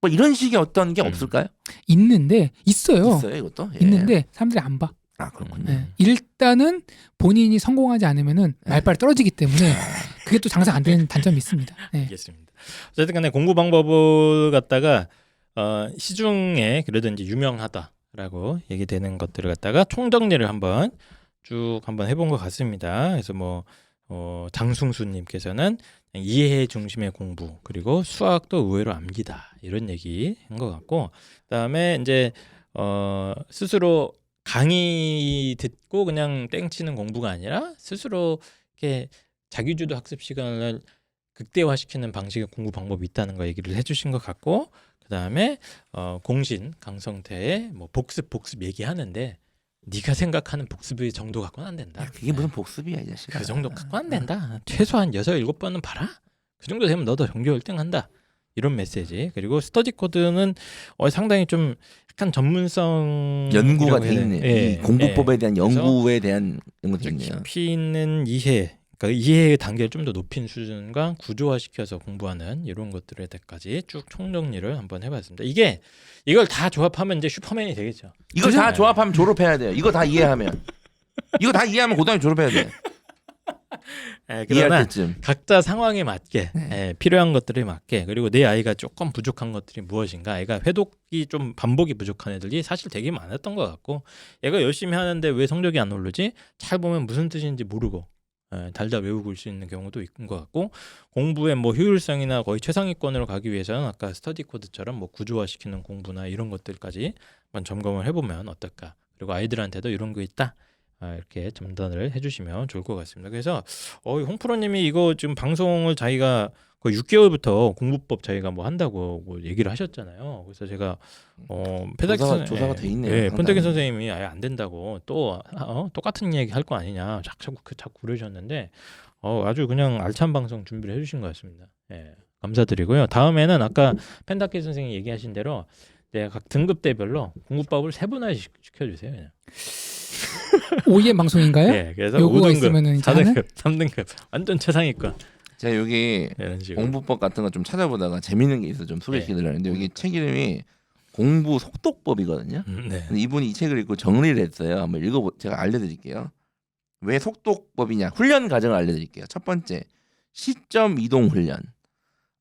뭐 이런 식의 어떤 게 없을까요? 있는데 있어요. 있어요 이것도. 예. 있는데 사람들이 안 봐. 아 그렇군요. 네. 일단은 본인이 성공하지 않으면은 말빨 떨어지기 때문에 그게 또 장사 안 되는 단점이 있습니다. 네. 알겠습니다. 어쨌든 간에 공부 방법을 갖다가 시중에 그래도 이제 유명하다라고 얘기되는 것들을 갖다가 총정리를 한번 쭉 한번 해본 것 같습니다. 그래서 뭐 장승수님께서는 이해 중심의 공부 그리고 수학도 의외로 암기다 이런 얘기 한 것 같고 그다음에 이제 스스로 강의 듣고 그냥 땡치는 공부가 아니라 스스로 이렇게 자기주도 학습 시간을 극대화시키는 방식의 공부 방법이 있다는 거 얘기를 해주신 것 같고 그다음에 공신 강성태의 뭐 복습 얘기하는데 네가 생각하는 복습의 정도 갖고는 안 된다. 야, 그게 무슨 복습이야 이 자식아. 그 정도 갖고 안 된다. 최소한 6-7번은 봐라. 그 정도 되면 너도 전교 1등 한다. 이런 메시지. 그리고 스터디 코드는 상당히 좀 약간 전문성 연구가 돼 있네요. 예, 이 공부법에 예. 대한 그래서 연구에 대한 연구가 돼 있네요. 깊이 있는 이해, 그러니까 이해의 단계를 좀 더 높인 수준과 구조화시켜서 공부하는 이런 것들에 대해까지 쭉 총정리를 한번 해봤습니다. 이걸 다 조합하면 이제 슈퍼맨이 되겠죠. 이거 다 조합하면 졸업해야 돼요. 이거 다 이해하면. 이거 다 이해하면 고등학교 졸업해야 돼. 이해할 그러나 때쯤. 각자 상황에 맞게 필요한 것들에 맞게 그리고 내 아이가 조금 부족한 것들이 무엇인가 애가 회독이 좀 반복이 부족한 애들이 사실 되게 많았던 것 같고 얘가 열심히 하는데 왜 성적이 안 오르지? 잘 보면 무슨 뜻인지 모르고 달달 외우고 올 수 있는 경우도 있는 것 같고 공부의 뭐 효율성이나 거의 최상위권으로 가기 위해서는 아까 스터디 코드처럼 뭐 구조화시키는 공부나 이런 것들까지 한번 점검을 해보면 어떨까 그리고 아이들한테도 이런 거 있다 이렇게 전달을 해주시면 좋을 것 같습니다. 그래서 홍프로님이 이거 지금 방송을 자기가 거의 6개월부터 공부법 자기가 뭐 한다고 뭐 얘기를 하셨잖아요. 그래서 제가 조사가 돼 있네요. 네, 상당히. 폰태균 선생님이 아예 안 된다고 또 똑같은 얘기 할 거 아니냐 자꾸 그러셨는데 아주 그냥 알찬 방송 준비를 해주신 것 같습니다. 예, 감사드리고요. 다음에는 아까 펜다케 선생님이 얘기하신 대로 각 등급대별로 공부법을 세분화시 시켜주세요. 그냥. OEM 방송인가요? 네, 그래서 요구가 5등급, 있으면은 이제 4등급, 3등급 완전 최상위권 제가 여기 이런 식으로. 공부법 같은 거 좀 찾아보다가 재밌는 게 있어 좀 소개시켜드려야 하는데 여기 책 이름이 공부 속독법이거든요. 네. 근데 이분이 이 책을 읽고 정리를 했어요. 한번 제가 알려드릴게요. 왜 속독법이냐? 훈련 과정을 알려드릴게요. 첫 번째, 시점 이동 훈련.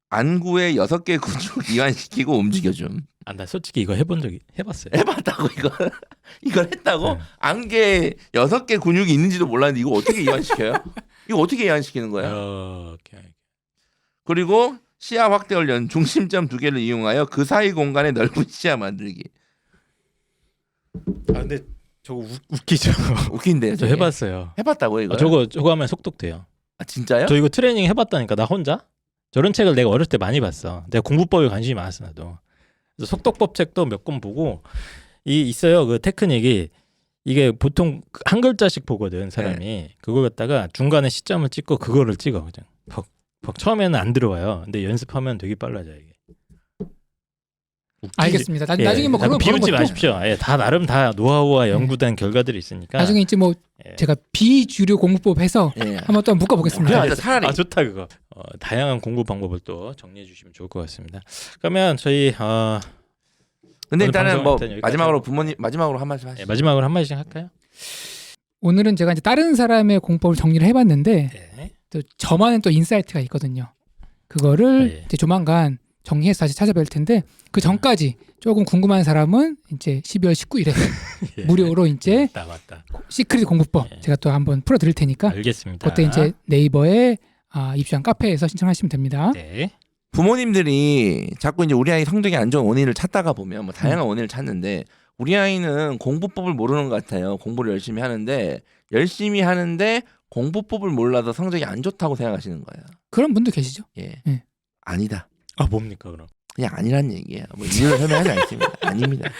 안구의 6개 근육 이완시키고 움직여줌. 나 솔직히 이거 해봤어요. 해봤다고 이걸 했다고? 네. 안개에 6개 근육이 있는지도 몰랐는데 이거 어떻게 이완시켜요? 이거 어떻게 이완시키는 거야? 오케이. 그리고 시야 확대 훈련. 중심점 2개를 이용하여 그 사이 공간에 넓은 시야 만들기. 근데 저거 웃기죠. 웃긴데요. 저 저게? 해봤어요. 해봤다고 이거? 저거 하면 속독돼요. 아 진짜요? 저 이거 트레이닝 해봤다니까 나 혼자. 저런 책을 내가 어렸을 때 많이 봤어. 내가 공부법에 관심이 많았어 나도. 그래서 속독법 책도 몇 권 보고 있어요. 그 테크닉이 이게 보통 한 글자씩 보거든 사람이. 네. 그걸 갖다가 중간에 시점을 찍고 그거를 찍어 그냥. 퍽 처음에는 안 들어와요. 근데 연습하면 되게 빨라져 이게. 알겠습니다. 나중에 뭐 그런 비웃지 것도 마십시오. 다 나름 다 노하우와 연구된 결과들이 있으니까. 나중에 이제 뭐 예. 제가 비주류 공부법 해서 예. 한번 또 묶어보겠습니다. 그래, 차라리. 좋다 그거. 다양한 공부 방법을 또 정리해 주시면 좋을 것 같습니다. 그러면 저희 근데 오늘 일단은 뭐 방송은 일단 마지막으로 부모님 마지막으로 한 말씀 하시죠. 마지막으로 한 마디씩 할까요? 오늘은 제가 이제 다른 사람의 공법을 정리를 해봤는데 네. 또 저만의 또 인사이트가 있거든요. 그거를 예. 이제 조만간 정리해서 다시 찾아뵐 텐데 그 전까지 조금 궁금한 사람은 이제 12월 19일에 예. 무료로 이제 맞다. 시크릿 공부법 예. 제가 또 한번 풀어드릴 테니까 알겠습니다. 그때 이제 네이버에 입시한 카페에서 신청하시면 됩니다. 네. 부모님들이 자꾸 이제 우리 아이 성적이 안 좋은 원인을 찾다가 보면 뭐 다양한 원인을 찾는데 우리 아이는 공부법을 모르는 것 같아요. 공부를 열심히 하는데 공부법을 몰라서 성적이 안 좋다고 생각하시는 거예요. 그런 분도 계시죠? 예. 예. 아니다. 뭡니까 그럼? 그냥 아니란 얘기예요. 뭐 이유를 설명하지 않습니다. 아닙니다.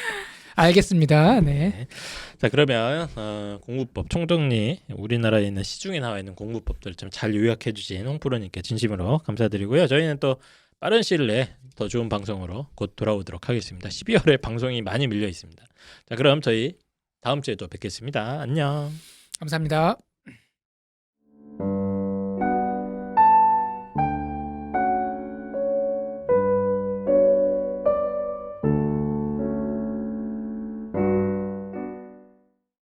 알겠습니다. 네. 자 그러면 공부법 총정리 우리나라에 있는 시중에 나와 있는 공부법들을 좀 잘 요약해 주신 홍프로님께 진심으로 감사드리고요. 저희는 또 빠른 시일 내에 더 좋은 방송으로 곧 돌아오도록 하겠습니다. 12월에 방송이 많이 밀려 있습니다. 자 그럼 저희 다음 주에 또 뵙겠습니다. 안녕. 감사합니다.